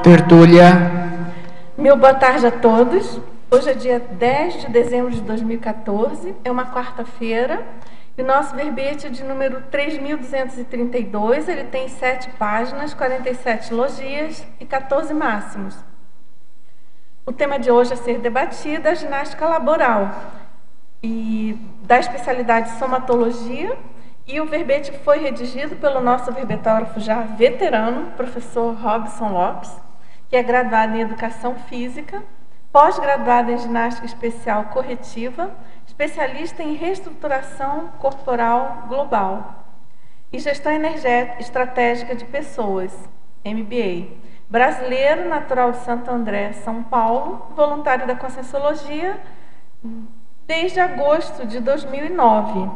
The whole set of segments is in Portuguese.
Tertúlia. Meu boa tarde a todos. Hoje é dia 10 de dezembro de 2014, é uma quarta-feira, e o nosso verbete é de número 3.232, ele tem 7 páginas, 47 logias e 14 máximos. O tema de hoje a ser debatido é a ginástica laboral, e da especialidade somatologia, e o verbete foi redigido pelo nosso verbetógrafo já veterano, professor Robson Lopes, que é graduado em Educação Física, pós-graduado em Ginástica Especial Corretiva, especialista em Reestruturação Corporal Global e Gestão Estratégica de Pessoas, MBA. Brasileiro, natural de Santo André, São Paulo, voluntário da Conscienciologia desde agosto de 2009.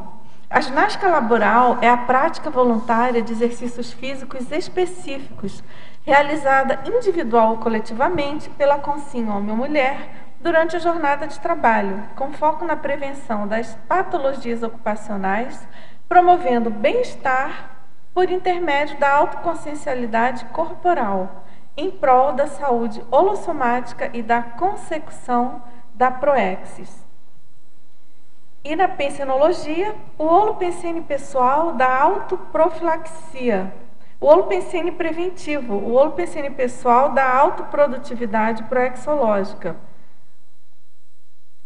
A ginástica laboral é a prática voluntária de exercícios físicos específicos, realizada individual ou coletivamente pela Consciem homem ou mulher durante a jornada de trabalho, com foco na prevenção das patologias ocupacionais, promovendo bem-estar por intermédio da autoconsciencialidade corporal, em prol da saúde holossomática e da consecução da proexis. E na pensenologia, o holopensene pessoal da autoprofilaxia, o holopensene preventivo, o holopensene pessoal da autoprodutividade proexológica.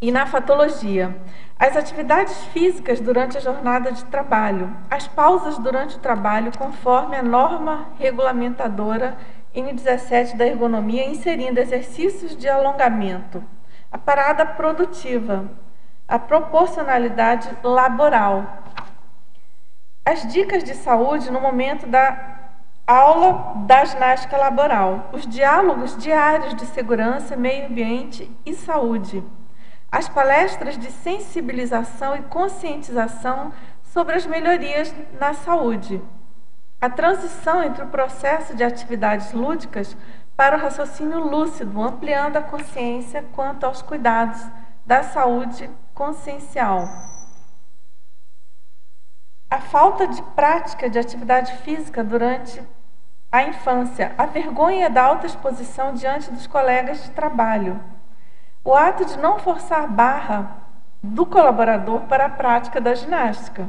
E na fatologia, as atividades físicas durante a jornada de trabalho, as pausas durante o trabalho conforme a norma regulamentadora N17 da ergonomia, inserindo exercícios de alongamento, a parada produtiva, a proporcionalidade laboral. As dicas de saúde no momento da aula da ginástica laboral, os diálogos diários de segurança, meio ambiente e saúde, as palestras de sensibilização e conscientização sobre as melhorias na saúde, a transição entre o processo de atividades lúdicas para o raciocínio lúcido, ampliando a consciência quanto aos cuidados da saúde consciencial. A falta de prática de atividade física durante a infância, a vergonha da autoexposição diante dos colegas de trabalho, o ato de não forçar a barra do colaborador para a prática da ginástica,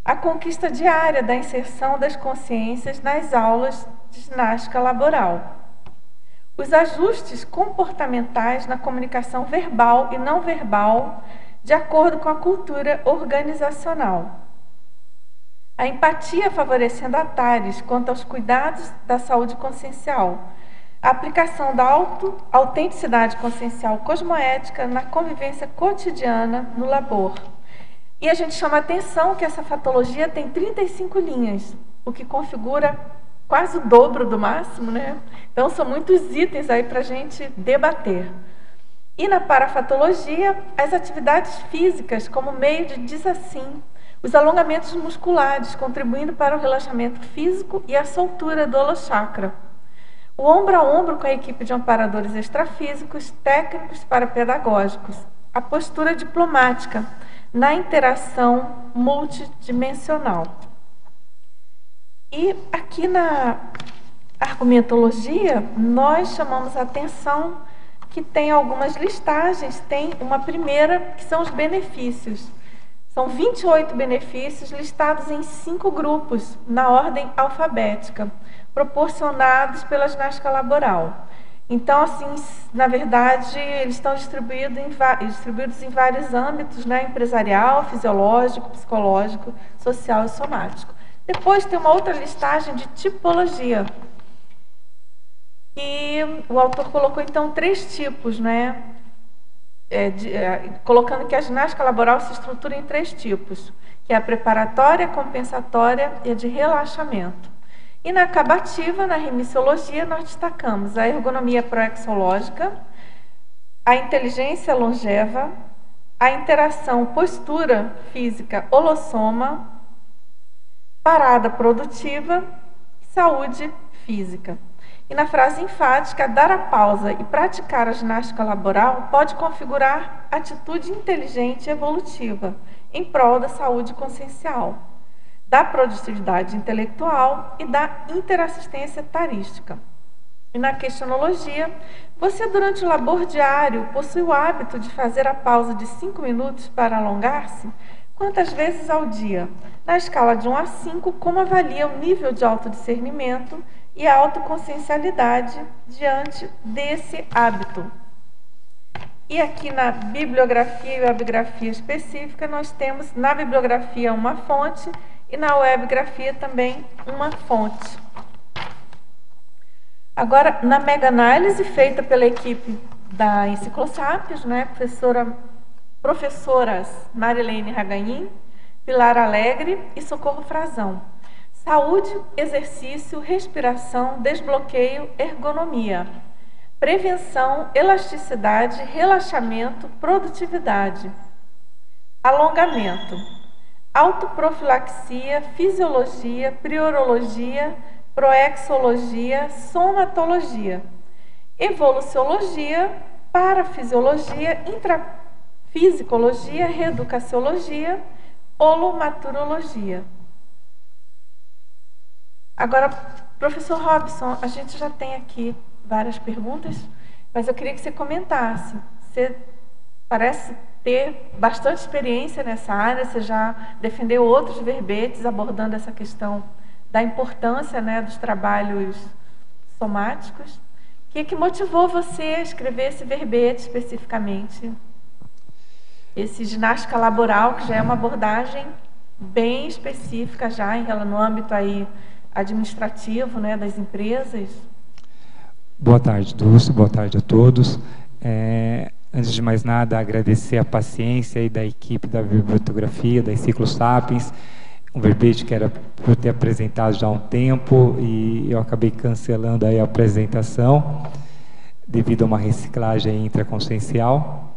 a conquista diária da inserção das consciências nas aulas de ginástica laboral, os ajustes comportamentais na comunicação verbal e não verbal, de acordo com a cultura organizacional. A empatia favorecendo a TARES quanto aos cuidados da saúde consciencial. A aplicação da autenticidade consciencial cosmoética na convivência cotidiana no labor. E a gente chama a atenção que essa fatologia tem 35 linhas, o que configura quase o dobro do máximo, né? Então são muitos itens aí para a gente debater. E na parafatologia, as atividades físicas como meio de desassim, os alongamentos musculares, contribuindo para o relaxamento físico e a soltura do holochakra. O ombro a ombro com a equipe de amparadores extrafísicos, técnicos parapedagógicos. A postura diplomática na interação multidimensional. E aqui na argumentologia, nós chamamos a atenção que tem algumas listagens. Tem uma primeira, que são os benefícios. São 28 benefícios listados em 5 grupos, na ordem alfabética, proporcionados pela ginástica laboral. Então, assim, na verdade, eles estão distribuídos em vários âmbitos, né? Empresarial, fisiológico, psicológico, social e somático. Depois tem uma outra listagem de tipologia. E o autor colocou, então, 3 tipos, né? Colocando que a ginástica laboral se estrutura em 3 tipos, que é a preparatória, a compensatória e a de relaxamento. E na acabativa, na remissiologia, nós destacamos a ergonomia proexológica, a inteligência longeva, a interação postura física holossoma, parada produtiva e saúde física. E na frase enfática, dar a pausa e praticar a ginástica laboral pode configurar atitude inteligente e evolutiva em prol da saúde consciencial, da produtividade intelectual e da interassistência tarística. E na questionologia, você durante o labor diário possui o hábito de fazer a pausa de 5 minutos para alongar-se? Quantas vezes ao dia? Na escala de 1 a 5, como avalia o nível de autodiscernimento e a autoconsciencialidade diante desse hábito? E aqui na bibliografia e webgrafia específica, nós temos na bibliografia uma fonte e na webgrafia também uma fonte. Agora, na mega-análise feita pela equipe da Enciclosapiens, né, professoras Marilene Raganin, Pilar Alegre e Socorro Frazão. Saúde, exercício, respiração, desbloqueio, ergonomia. Prevenção, elasticidade, relaxamento, produtividade. Alongamento. Autoprofilaxia, fisiologia, priorologia, proexologia, somatologia. Evoluciologia, parafisiologia, intrafisicologia, reeducaciologia, holomaturologia. Agora, professor Robson, a gente já tem aqui várias perguntas, mas eu queria que você comentasse. Você parece ter bastante experiência nessa área, você já defendeu outros verbetes abordando essa questão da importância, né, dos trabalhos somáticos. O que motivou você a escrever esse verbete especificamente? Esse ginástica laboral, que já é uma abordagem bem específica já no âmbito aí administrativo, né, das empresas. Boa tarde, Dulce, boa tarde a todos. Antes de mais nada, agradecer a paciência aí da equipe da bibliografia, da Enciclosapiens, um verbete que era para eu ter apresentado já há um tempo e eu acabei cancelando aí a apresentação devido a uma reciclagem intraconsciencial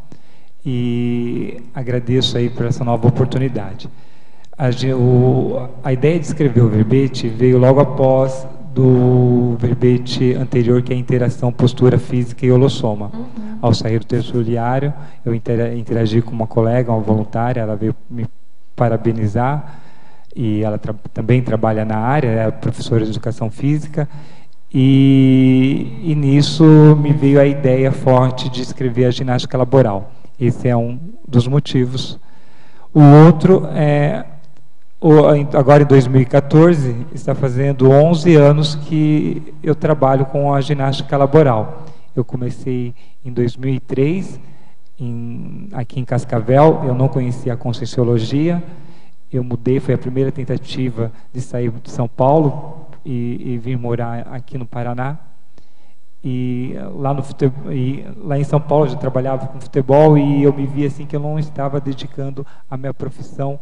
e agradeço aí por essa nova oportunidade. A ideia de escrever o verbete veio logo após do verbete anterior, que é a interação postura física e holossoma. Ao sair do terçuliário, eu interagi com uma colega, uma voluntária, ela veio me parabenizar, e ela também trabalha na área, é professora de educação física, e nisso me veio a ideia forte de escrever a ginástica laboral. Esse é um dos motivos. O outro é, agora em 2014, está fazendo 11 anos que eu trabalho com a ginástica laboral. Eu comecei em 2003, aqui em Cascavel, eu não conhecia a Conscienciologia, eu mudei, foi a primeira tentativa de sair de São Paulo e vir morar aqui no Paraná. E lá em São Paulo eu já trabalhava com futebol e eu me vi assim que eu não estava dedicando a minha profissão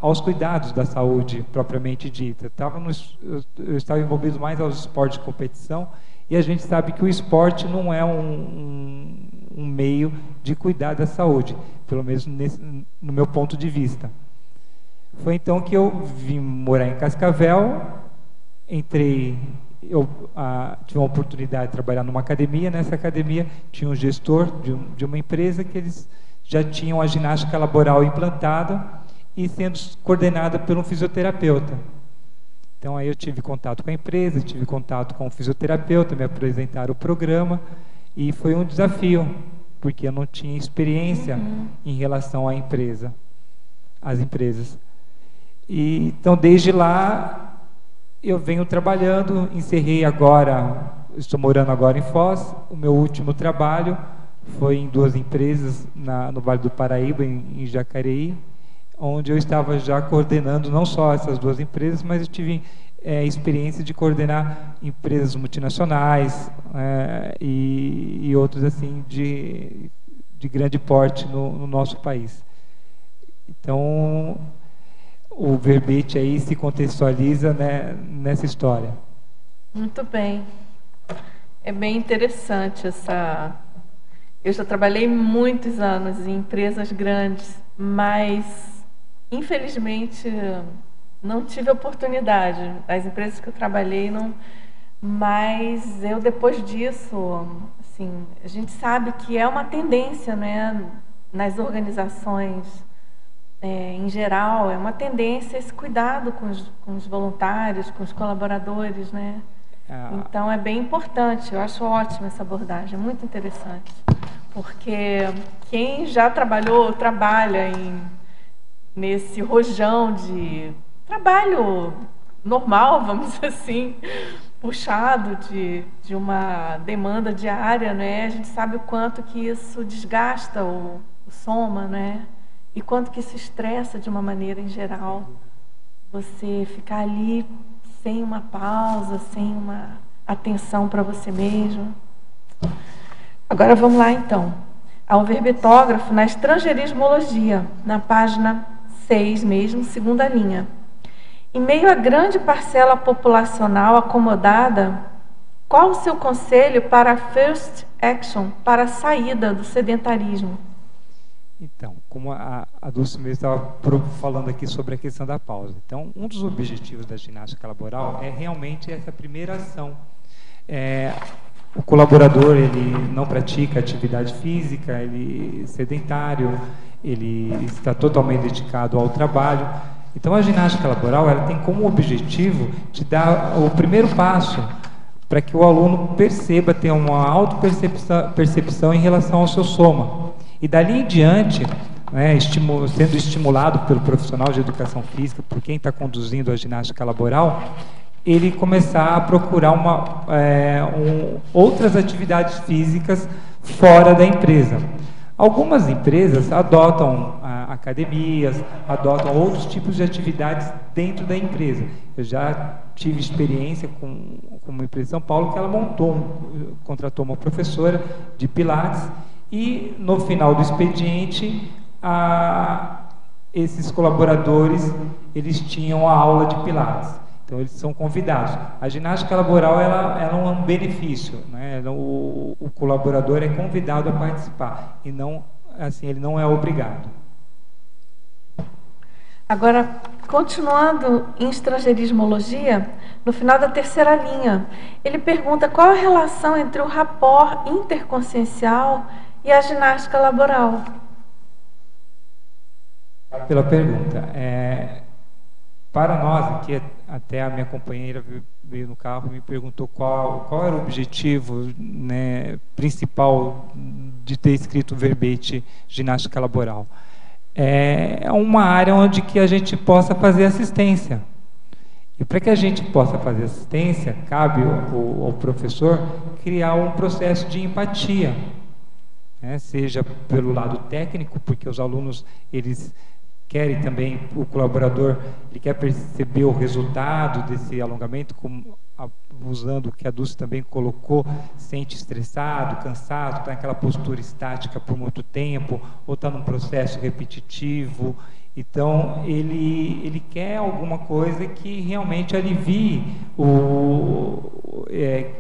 aos cuidados da saúde propriamente dita. Eu estava envolvido mais aos esportes de competição e a gente sabe que o esporte não é um meio de cuidar da saúde, pelo menos no meu ponto de vista. Foi então que eu vim morar em Cascavel, eu tive uma oportunidade de trabalhar numa academia. Nessa academia tinha um gestor de uma empresa que eles já tinham a ginástica laboral implantada e sendo coordenada por um fisioterapeuta. Então aí eu tive contato com a empresa, tive contato com o fisioterapeuta, me apresentaram o programa e foi um desafio, porque eu não tinha experiência em relação às empresas. E então desde lá eu venho trabalhando, estou morando agora em Foz. O meu último trabalho foi em 2 empresas no Vale do Paraíba, em Jacareí, onde eu estava já coordenando não só essas 2 empresas, mas eu tive experiência de coordenar empresas multinacionais e outros assim de grande porte no nosso país. Então, o verbete aí se contextualiza, né, nessa história. Muito bem. É bem interessante Eu já trabalhei muitos anos em empresas grandes, mas infelizmente não tive oportunidade. As empresas que eu trabalhei não, mas eu depois disso, assim, a gente sabe que é uma tendência, né, nas organizações em geral, é uma tendência esse cuidado com os voluntários, com os colaboradores, né? Então é bem importante, eu acho ótima essa abordagem, é muito interessante. Porque quem já trabalhou, trabalha nesse rojão de trabalho normal, vamos dizer assim, puxado de uma demanda diária, né? A gente sabe o quanto que isso desgasta o soma, né? E quanto que isso estressa de uma maneira em geral. Você ficar ali sem uma pausa, sem uma atenção para você mesmo. Agora vamos lá então. Ao verbetógrafo na estrangeirismologia, na página 6 mesmo, segunda linha. Em meio à grande parcela populacional acomodada, qual o seu conselho para a first action, para a saída do sedentarismo? Então, como a Dulce mesmo estava falando aqui sobre a questão da pausa. Então, um dos objetivos da ginástica laboral é realmente essa primeira ação. O colaborador, ele não pratica atividade física, ele é sedentário, ele está totalmente dedicado ao trabalho. Então, a ginástica laboral, ela tem como objetivo te dar o primeiro passo para que o aluno perceba, tenha uma auto-percepção em relação ao seu soma. E dali em diante, né, sendo estimulado pelo profissional de educação física, por quem está conduzindo a ginástica laboral, ele começar a procurar outras atividades físicas fora da empresa. Algumas empresas adotam academias, adotam outros tipos de atividades dentro da empresa. Eu já tive experiência com uma empresa de São Paulo que ela contratou uma professora de Pilates e no final do expediente esses colaboradores eles tinham a aula de Pilates. Então, eles são convidados. A ginástica laboral ela é um benefício, né? O colaborador é convidado a participar e não, assim, ele não é obrigado. Agora, continuando em estrangeirismologia, no final da terceira linha, ele pergunta qual a relação entre o rapport interconsciencial e a ginástica laboral. Pela pergunta. Para nós, aqui, até a minha companheira veio no carro e me perguntou qual era o objetivo, né, principal de ter escrito o verbete ginástica laboral. É uma área onde que a gente possa fazer assistência. E para que a gente possa fazer assistência, cabe ao professor criar um processo de empatia, né, seja pelo lado técnico, porque os alunos, eles querem também, o colaborador, ele quer perceber o resultado desse alongamento, como usando o que a Dulce também colocou, sente estressado, cansado, está naquela postura estática por muito tempo, ou está num processo repetitivo. Então, ele quer alguma coisa que realmente alivie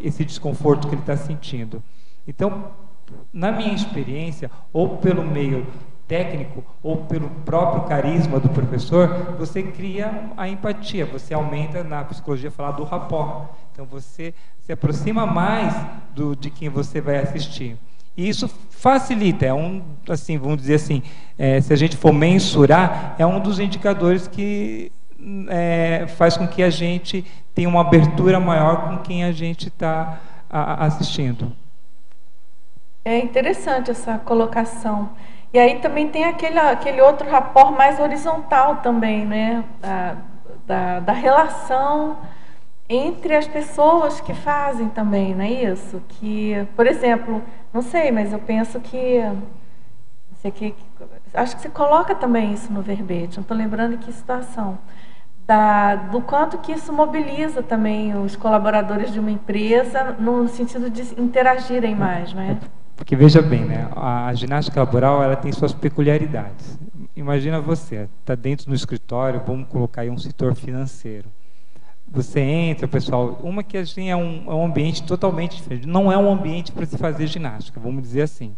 esse desconforto que ele está sentindo. Então, na minha experiência, ou pelo meio técnico ou pelo próprio carisma do professor, você cria a empatia, você aumenta, na psicologia falar do rapport. Então você se aproxima mais de quem você vai assistir. E isso facilita, assim, vamos dizer assim, se a gente for mensurar, é um dos indicadores que faz com que a gente tenha uma abertura maior com quem a gente está assistindo. É interessante essa colocação. E aí também tem aquele outro rapport mais horizontal também, né? Da relação entre as pessoas que fazem também, não é isso? Que, por exemplo, não sei, mas eu penso que acho que você coloca também isso no verbete, não estou lembrando em que situação. Do quanto que isso mobiliza também os colaboradores de uma empresa no sentido de interagirem mais, não é? Porque veja bem, né, a ginástica laboral ela tem suas peculiaridades. Imagina você, está dentro do escritório, vamos colocar aí um setor financeiro. Você entra, pessoal, uma que assim, é um ambiente totalmente diferente, não é um ambiente para se fazer ginástica, vamos dizer assim.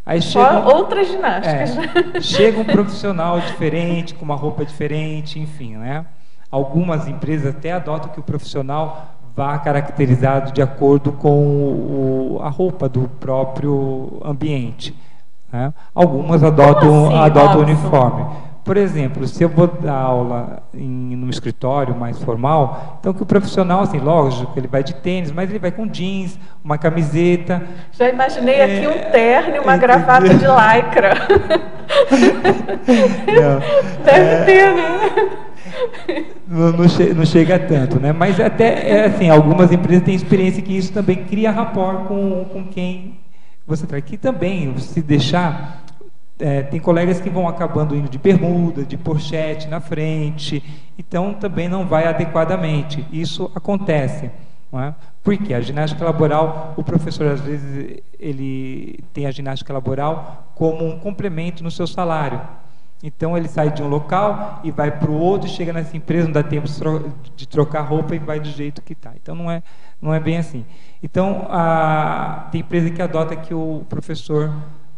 Aí outras ginásticas. Chega um profissional diferente, com uma roupa diferente, enfim, né? Algumas empresas até adotam que o profissional vá caracterizado de acordo com a roupa do próprio ambiente, né? Algumas adotam o uniforme. por exemplo, se eu vou dar aula num escritório mais formal, então que o profissional, assim, lógico, ele vai de tênis, mas ele vai com jeans, uma camiseta. Já imaginei aqui um terno e uma gravata de lycra. Deve ter, né? Não chega tanto, né? Mas até, assim, algumas empresas têm experiência que isso também cria rapport com quem você traz. Que também, se deixar... tem colegas que vão acabando indo de bermuda, de pochete na frente, então também não vai adequadamente. Isso acontece, não é? Porque a ginástica laboral, o professor às vezes ele tem a ginástica laboral como um complemento no seu salário. Então ele sai de um local e vai para o outro, e chega nessa empresa, não dá tempo de trocar roupa e vai do jeito que está. Então não é bem assim. Então tem empresa que adota que o professor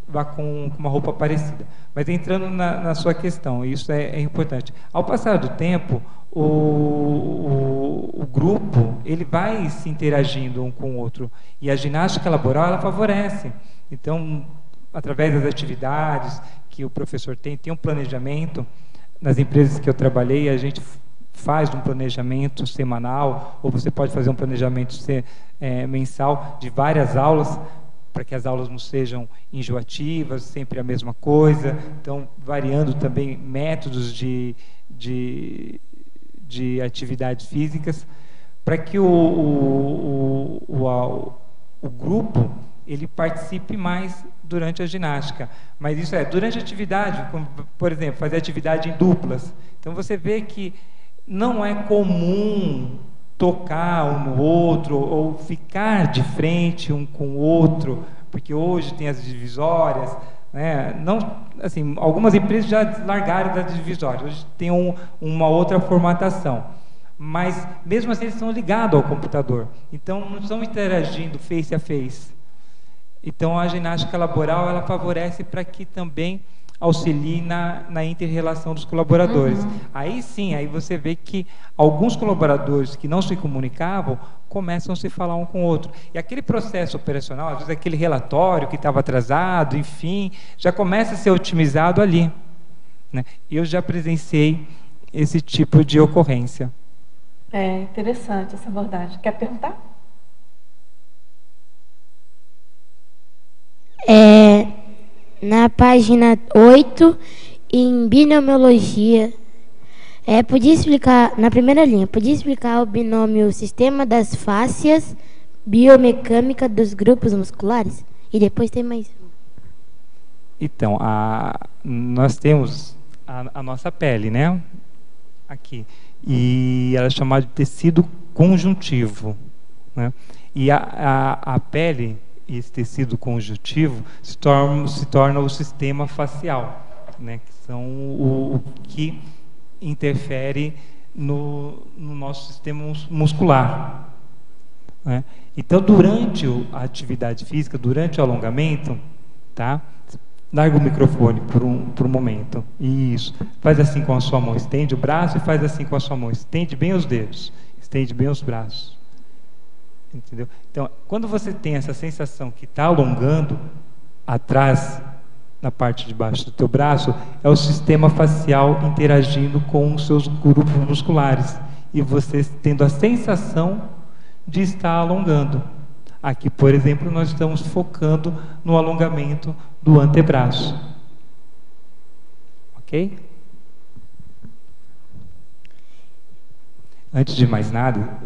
vá com uma roupa parecida. Mas entrando na sua questão, isso é importante. Ao passar do tempo, o grupo ele vai se interagindo um com o outro. E a ginástica laboral, ela favorece. Então, através das atividades que o professor tem um planejamento. Nas empresas que eu trabalhei, a gente faz um planejamento semanal, ou você pode fazer um planejamento mensal de várias aulas, para que as aulas não sejam enjoativas, sempre a mesma coisa. Então, variando também métodos de atividades físicas, para que o grupo ele participe mais durante a ginástica. Mas isso durante a atividade, como, por exemplo, fazer atividade em duplas. Então, você vê que não é comum tocar um no outro ou ficar de frente um com o outro, porque hoje tem as divisórias, né? Não, assim, algumas empresas já largaram das divisórias, hoje tem uma outra formatação, mas mesmo assim eles estão ligados ao computador, então não estão interagindo face a face. Então a ginástica laboral ela favorece para que também auxilie na inter-relação dos colaboradores. Aí sim, aí você vê que alguns colaboradores que não se comunicavam começam a se falar um com o outro. E aquele processo operacional, às vezes aquele relatório que estava atrasado, enfim, já começa a ser otimizado ali, né? Eu já presenciei esse tipo de ocorrência. É interessante essa abordagem. Quer perguntar? Na página 8, em binomiologia, podia explicar, na primeira linha, podia explicar o binômio sistema das fáscias, biomecânica dos grupos musculares? E depois tem mais um. Então, nós temos a nossa pele, né? Aqui. E ela é chamada de tecido conjuntivo, né? E a pele... e esse tecido conjuntivo se torna o sistema facial, né, que são o que interfere no nosso sistema muscular, né? Então, durante a atividade física, durante o alongamento, tá? Larga o microfone por um momento. Isso. Faz assim com a sua mão, estende o braço e faz assim com a sua mão. Estende bem os dedos, estende bem os braços. Entendeu? Então, quando você tem essa sensação que está alongando atrás, na parte de baixo do teu braço, é o sistema facial interagindo com os seus grupos musculares e você tendo a sensação de estar alongando. Aqui, por exemplo, nós estamos focando no alongamento do antebraço. Ok? Antes de mais nada,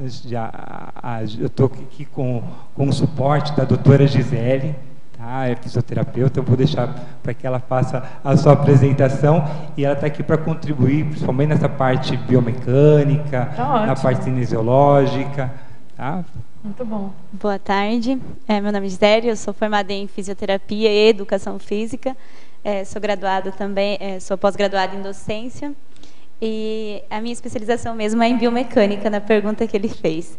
eu estou aqui com o suporte da doutora Gisele, tá? É fisioterapeuta, eu vou deixar para que ela faça a sua apresentação e ela está aqui para contribuir, principalmente nessa parte biomecânica, na parte cinesiológica. Tá? Muito bom. Boa tarde, meu nome é Gisele, eu sou formada em fisioterapia e educação física, sou graduada também, sou pós-graduada em docência. E a minha especialização mesmo é em biomecânica, na pergunta que ele fez.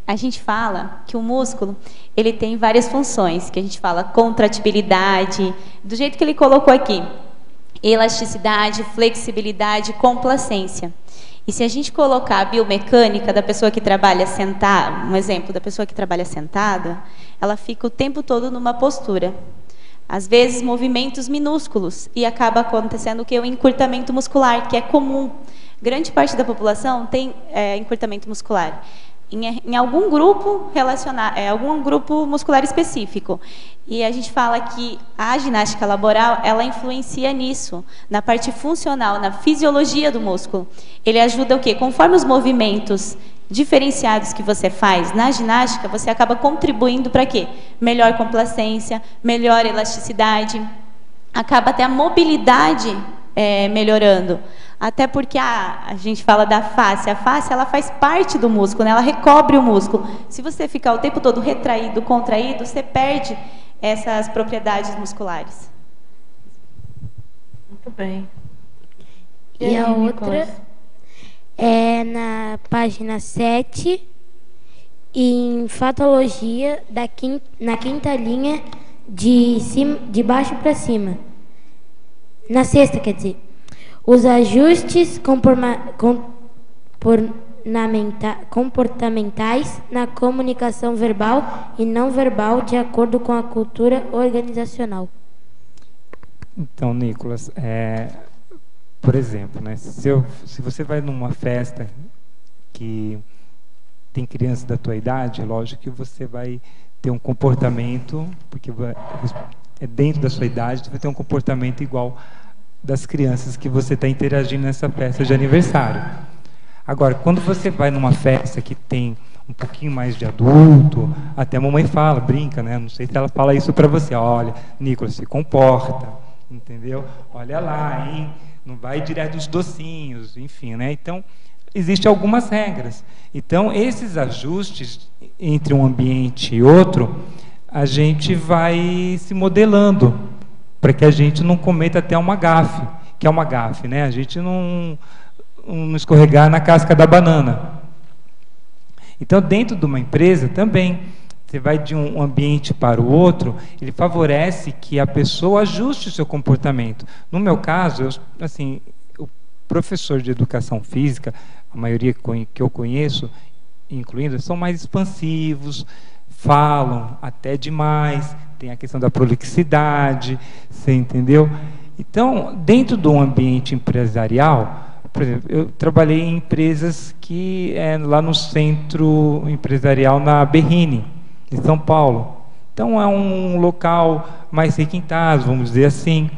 A gente fala que o músculo ele tem várias funções, que a gente fala contratibilidade, do jeito que ele colocou aqui, elasticidade, flexibilidade, complacência. E se a gente colocar a biomecânica da pessoa que trabalha sentada, um exemplo da pessoa que trabalha sentada, ela fica o tempo todo numa postura. às vezes movimentos minúsculos, e acaba acontecendo o que? O encurtamento muscular, que é comum. Grande parte da população tem encurtamento muscular em algum grupo algum grupo muscular específico. E a gente fala que a ginástica laboral, ela influencia nisso, na parte funcional, na fisiologia do músculo. Ele ajuda o quê? Conforme os movimentos diferenciados que você faz na ginástica, você acaba contribuindo para quê? Melhor complacência, melhor elasticidade, acaba até a mobilidade melhorando. Até porque a gente fala da face. A face, ela faz parte do músculo, né? Ela recobre o músculo. Se você ficar o tempo todo retraído, contraído, você perde essas propriedades musculares. Muito bem. E a outra é na página 7, em fatologia, na quinta linha, de baixo para cima. Na sexta, quer dizer. Os ajustes comportamentais na comunicação verbal e não verbal de acordo com a cultura organizacional. Então, Nicolas, por exemplo, né, se você vai numa festa que tem crianças da tua idade, lógico que você vai ter um comportamento, porque é dentro da sua idade, você vai ter um comportamento igual das crianças que você está interagindo nessa festa de aniversário. Agora, quando você vai numa festa que tem um pouquinho mais de adulto, até a mamãe fala, brinca, né? Não sei se ela fala isso para você. Olha, Nicolas, se comporta, entendeu? Olha lá, hein? Não vai direto nos docinhos, enfim, né? Então, existem algumas regras. Então, esses ajustes entre um ambiente e outro, a gente vai se modelando, para que a gente não cometa até uma gafe, que é uma gafe, né? A gente não escorregar na casca da banana. Então, dentro de uma empresa também, você vai de um ambiente para o outro, ele favorece que a pessoa ajuste o seu comportamento. No meu caso, o professor de educação física, a maioria que eu conheço, incluindo, são mais expansivos, falam até demais, tem a questão da prolixidade, você entendeu? Então, dentro do ambiente empresarial, por exemplo, eu trabalhei em empresas que lá no centro empresarial na Berrini, em São Paulo. Então, é um local mais requintado, vamos dizer assim.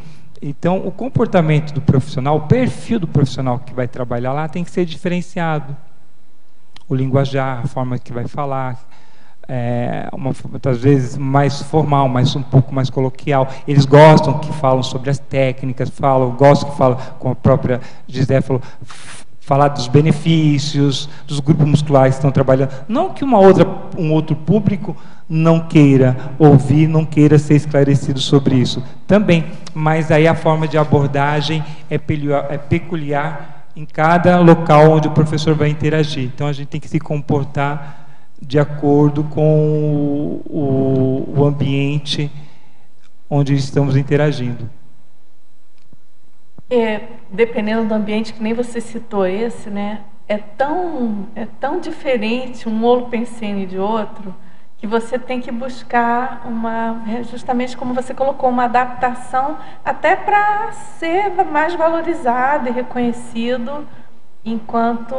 Então, o comportamento do profissional, o perfil do profissional que vai trabalhar lá tem que ser diferenciado. O linguajar, a forma que vai falar, muitas vezes mais formal, um pouco mais coloquial. Eles gostam que falam sobre as técnicas, gostam que falam, como a própria Gisele falou, falar dos benefícios, dos grupos musculares que estão trabalhando. Não que um outro público não queira ouvir, não queira ser esclarecido sobre isso. Também, mas aí a forma de abordagem é peculiar em cada local onde o professor vai interagir. Então, a gente tem que se comportar de acordo com o ambiente onde estamos interagindo. Dependendo do ambiente, que nem você citou esse, né? É tão diferente um holopensene de outro, que você tem que buscar justamente como você colocou, uma adaptação até para ser mais valorizado e reconhecido enquanto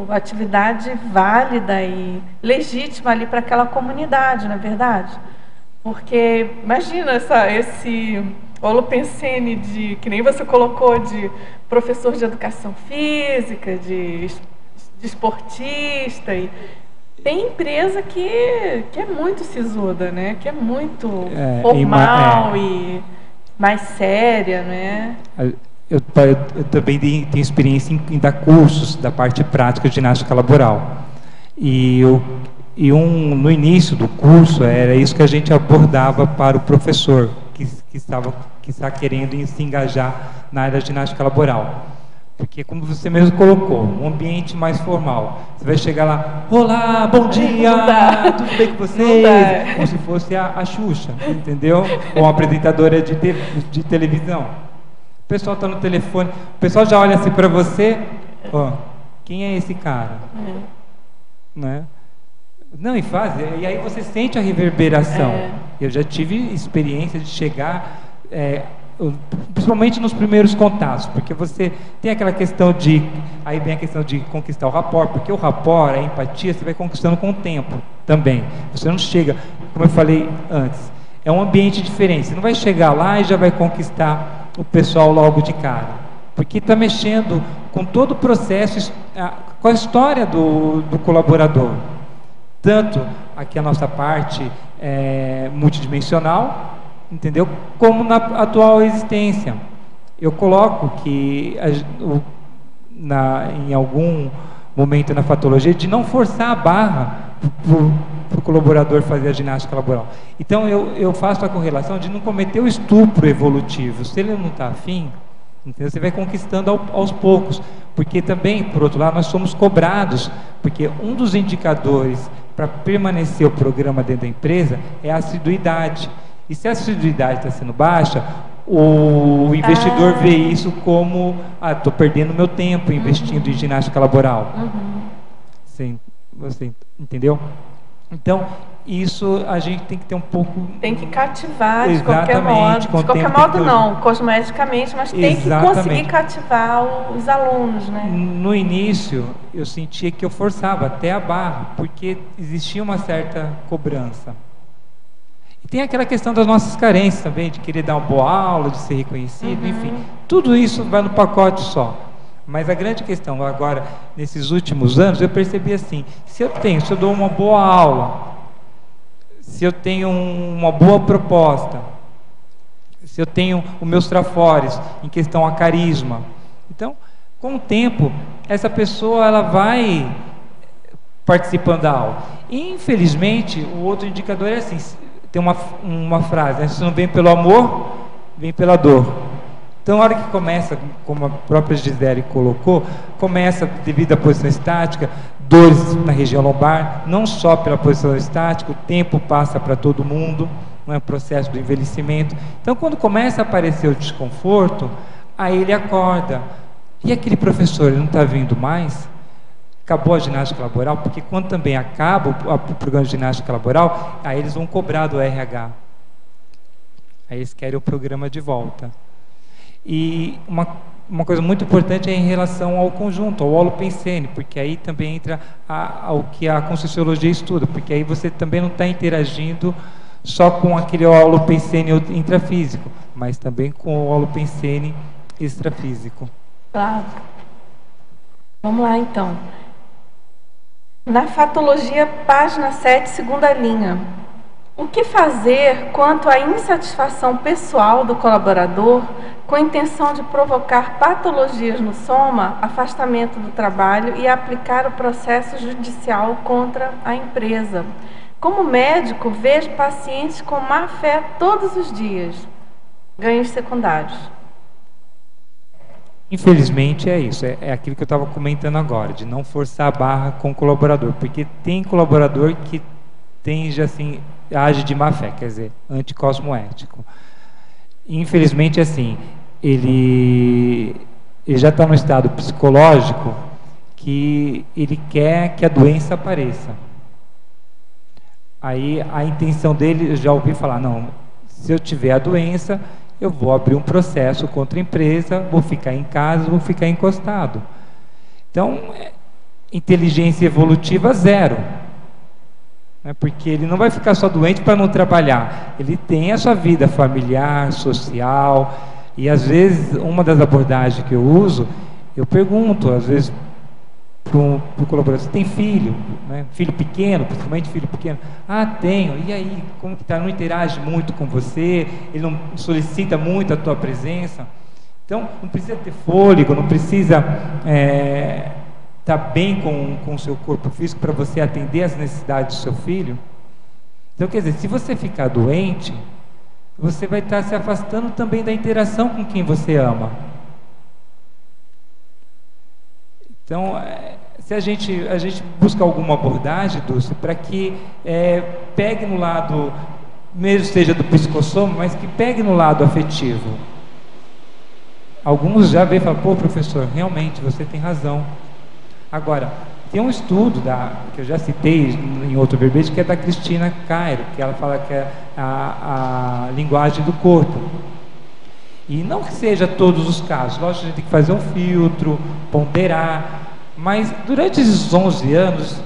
atividade válida e legítima ali para aquela comunidade, não é verdade? Porque imagina esse holopensene que nem você colocou, de professor de educação física, de esportista. E tem empresa que é muito sisuda, né? Que é muito formal e mais séria, né? Eu também tenho experiência em dar cursos da parte prática de ginástica laboral. No início do curso, era isso que a gente abordava para o professor que está querendo se engajar na área da ginástica laboral. Porque, como você mesmo colocou, um ambiente mais formal. Você vai chegar lá, olá, bom dia, tudo bem com vocês? Como se fosse a Xuxa, entendeu? Ou uma apresentadora de televisão. O pessoal está no telefone, o pessoal já olha assim para você, quem é esse cara? Né? Não, e aí você sente a reverberação. Eu já tive experiência de chegar, principalmente nos primeiros contatos, porque você tem aquela questão de, aí vem a questão de conquistar o rapport, porque o rapport, a empatia, você vai conquistando com o tempo também. Você não chega, como eu falei antes, é um ambiente diferente. Você não vai chegar lá e já vai conquistar o pessoal logo de cara, porque está mexendo com todo o processo, com a história do colaborador. Tanto aqui a nossa parte multidimensional, entendeu? Como na atual existência. Eu coloco que em algum momento na fatologia de não forçar a barra para o colaborador fazer a ginástica laboral. Então eu faço a correlação de não cometer o estupro evolutivo. Se ele não está afim, entendeu? Você vai conquistando aos poucos, porque também, por outro lado, nós somos cobrados, porque um dos indicadores para permanecer o programa dentro da empresa é a assiduidade. E se a assiduidade está sendo baixa, o investidor vê isso como, estou perdendo meu tempo investindo em ginástica laboral. Você entendeu? Então, isso a gente tem que ter um pouco... Tem que cativar de qualquer modo. De qualquer modo não, cosmeticamente, mas tem que conseguir cativar os alunos, né? No início, eu sentia que eu forçava até a barra, porque existia uma certa cobrança. E tem aquela questão das nossas carências também, de querer dar uma boa aula, de ser reconhecido, enfim. Tudo isso vai no pacote só. Mas a grande questão agora, nesses últimos anos, eu percebi assim, se eu dou uma boa aula, se eu tenho uma boa proposta, se eu tenho os meus trafores em questão a carisma, então, com o tempo, essa pessoa ela vai participando da aula. E, infelizmente, o outro indicador é assim, tem uma frase, né? Se não vem pelo amor, vem pela dor. Então, a hora que começa, como a própria Gisele colocou, começa, devido à posição estática, dores na região lombar, não só pela posição estática, o tempo passa para todo mundo, não é o processo do envelhecimento. Então, quando começa a aparecer o desconforto, aí ele acorda. E aquele professor, ele não está vindo mais? Acabou a ginástica laboral? Porque quando também acaba o programa de ginástica laboral, aí eles vão cobrar do RH. Aí eles querem o programa de volta. E uma coisa muito importante é em relação ao conjunto, ao holopensene, porque aí também entra o que a Conscienciologia estuda, porque aí você também não está interagindo só com aquele holopensene intrafísico, mas também com o holopensene extrafísico. Claro. Vamos lá, então. Na fatologia, página 7, segunda linha. O que fazer quanto à insatisfação pessoal do colaborador com a intenção de provocar patologias no soma, afastamento do trabalho e aplicar o processo judicial contra a empresa? Como médico, vejo pacientes com má fé todos os dias. Ganhos secundários. Infelizmente é isso, é aquilo que eu estava comentando agora, de não forçar a barra com o colaborador, porque tem colaborador que tende assim, age de má fé, quer dizer, anticosmoético. Infelizmente, assim, ele já está no estado psicológico que ele quer que a doença apareça. Aí a intenção dele, eu já ouvi falar, não, se eu tiver a doença, eu vou abrir um processo contra a empresa, vou ficar em casa, vou ficar encostado. Então, inteligência evolutiva zero. Porque ele não vai ficar só doente para não trabalhar. Ele tem a sua vida familiar, social, e às vezes, uma das abordagens que eu uso, eu pergunto, às vezes, para o colaborador, você tem filho? Né? Filho pequeno, principalmente filho pequeno? Ah, tenho. E aí, como que está? Não interage muito com você? Ele não solicita muito a tua presença? Então, não precisa ter fôlego, não precisa estar bem com o seu corpo físico para você atender às necessidades do seu filho. Então, quer dizer, se você ficar doente, você vai estar se afastando também da interação com quem você ama. Então, se a gente busca alguma abordagem, Dulce, para que pegue no lado, mesmo seja do psicossoma, mas que pegue no lado afetivo. Alguns já veem e falam, pô, professor, realmente, você tem razão. Agora, tem um estudo que eu já citei em outro verbete, que é da Cristina Cairo, que ela fala que é a linguagem do corpo. E não que seja todos os casos, lógico que a gente tem que fazer um filtro, ponderar, mas durante esses 11 anos,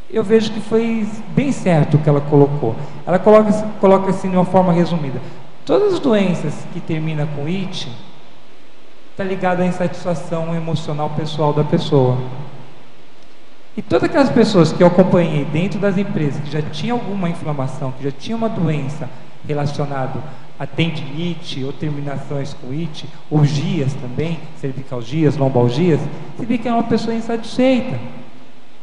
eu vejo que foi bem certo o que ela colocou. Ela coloca assim de uma forma resumida. Todas as doenças que terminam com it está ligado à insatisfação emocional pessoal da pessoa. E todas aquelas pessoas que eu acompanhei dentro das empresas que já tinham alguma inflamação, que já tinham uma doença relacionada a tendinite ou terminações com it, ou gias também, cervicalgias, lombalgias, você vê que é uma pessoa insatisfeita.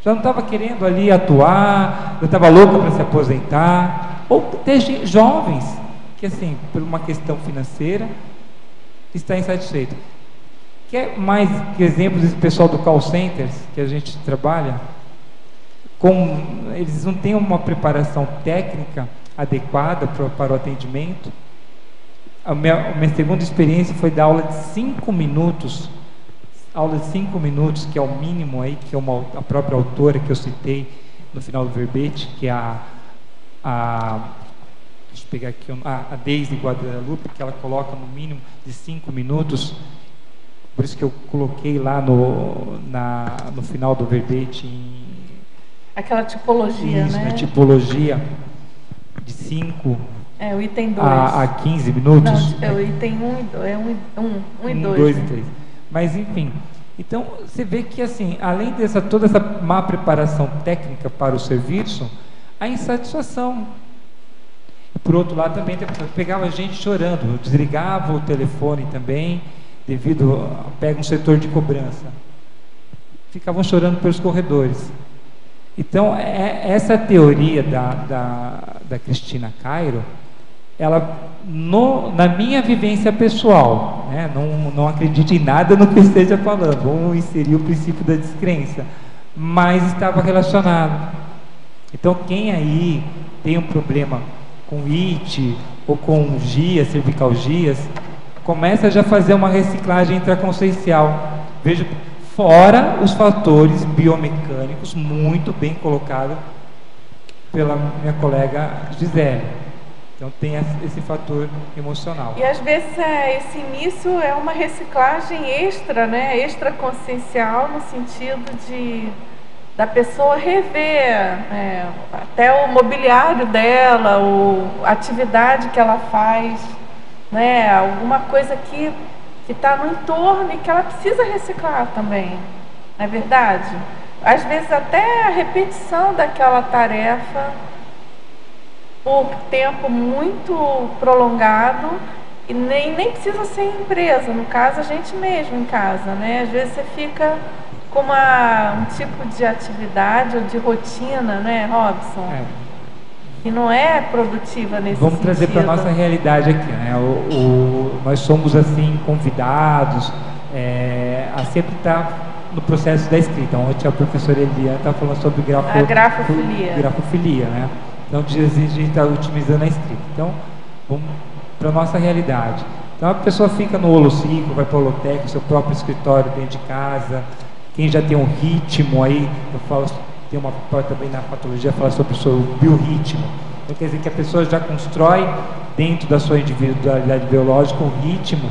Já não estava querendo ali atuar, já estava louca para se aposentar, ou ter jovens que, assim, por uma questão financeira, está insatisfeito. Quer mais que exemplos desse pessoal do call centers que a gente trabalha? Eles não têm uma preparação técnica adequada para o atendimento. A minha segunda experiência foi dar aula de 5 minutos, que é o mínimo aí, que é a própria autora que eu citei no final do verbete, que é deixa eu pegar aqui, a Deise Guadalupe, que ela coloca no mínimo de 5 minutos, por isso que eu coloquei lá no final do verbete. Aquela tipologia, isso, né? Na tipologia de 5 o item 2 a 15 minutos. Não, é o item 1 e 2. 2 e 3. Mas, enfim, então você vê que, assim, além toda essa má preparação técnica para o serviço, a insatisfação. E, por outro lado, também pegava a gente chorando, desligava o telefone também, pega um setor de cobrança. Ficavam chorando pelos corredores. Então, essa teoria da Cristina Cairo, ela, na minha vivência pessoal, né, não acredito em nada no que eu esteja falando, vamos inserir o princípio da descrença, mas estava relacionado. Então, quem aí tem um problema com it, ou com gias, cervicalgias, começa já a fazer uma reciclagem intraconsciencial. Veja, fora os fatores biomecânicos, muito bem colocado pela minha colega Gisele. Então tem esse fator emocional. E às vezes esse início é uma reciclagem extra, né? Extraconsciencial, no sentido da pessoa rever até o mobiliário dela, a atividade que ela faz, né? Alguma coisa que está no entorno e que ela precisa reciclar também, não é verdade? Às vezes até a repetição daquela tarefa por tempo muito prolongado, e nem precisa ser em empresa, no caso a gente mesmo em casa, né? Às vezes você fica com um tipo de atividade ou de rotina, né, Robson? Que não é produtiva nesse Vamos sentido. trazer para a nossa realidade aqui, né? Nós somos, assim, convidados a sempre estar no processo da escrita. Ontem a professora Eliane estava falando sobre grafofilia, né? Então, a gente está otimizando a escrita. Então, vamos para a nossa realidade. Então, a pessoa fica no holociclo, vai para o holoteca, seu próprio escritório dentro de casa. Quem já tem um ritmo aí, eu falo, tem uma parte também na patologia, fala sobre o seu biorritmo. Então, quer dizer que a pessoa já constrói, dentro da sua individualidade biológica, um ritmo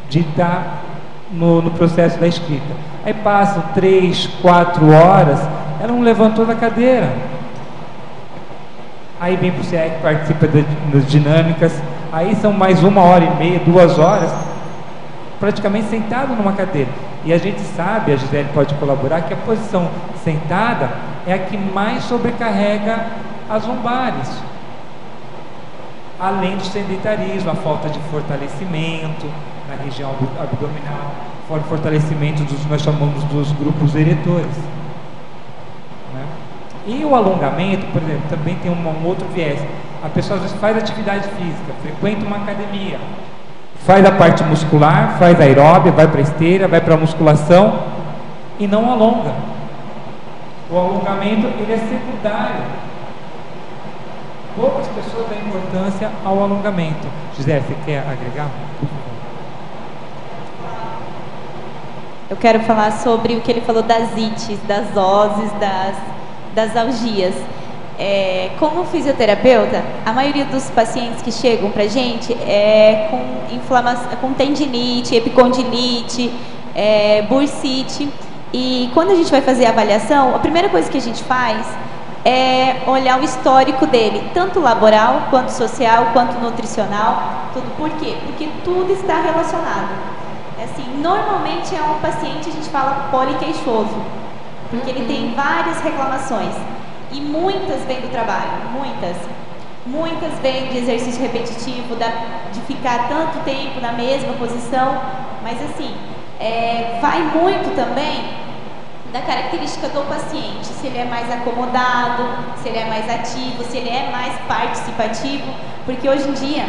de estar no processo da escrita. Aí passam 3, 4 horas, ela não levantou da cadeira. Aí vem para o CIEC, participa das dinâmicas, aí são mais 1h30, 2 horas, praticamente sentado numa cadeira. E a gente sabe, a Gisele pode colaborar, que a posição sentada é a que mais sobrecarrega as lombares. Além do sedentarismo, a falta de fortalecimento na região abdominal, fora o fortalecimento nós chamamos dos grupos eretores. Né? E o alongamento, por exemplo, também tem um outro viés. A pessoa às vezes faz atividade física, frequenta uma academia, faz a parte muscular, faz aeróbia, vai para a esteira, vai para a musculação e não alonga. O alongamento ele é secundário. Poucas pessoas dão importância ao alongamento. José, você quer agregar? Por favor. Eu quero falar sobre o que ele falou das ites, das oses, das algias. Como fisioterapeuta, a maioria dos pacientes que chegam pra gente é com inflamação, com tendinite, epicondilite, bursite. E quando a gente vai fazer a avaliação, a primeira coisa que a gente faz é olhar o histórico dele, tanto laboral, quanto social, quanto nutricional, tudo. Por quê? Porque tudo está relacionado. Assim, normalmente é um paciente, a gente fala poliqueixoso, porque ele tem várias reclamações, e muitas vêm do trabalho, muitas vêm de exercício repetitivo, de ficar tanto tempo na mesma posição, mas assim, vai muito também da característica do paciente, se ele é mais acomodado, se ele é mais ativo, se ele é mais participativo, porque hoje em dia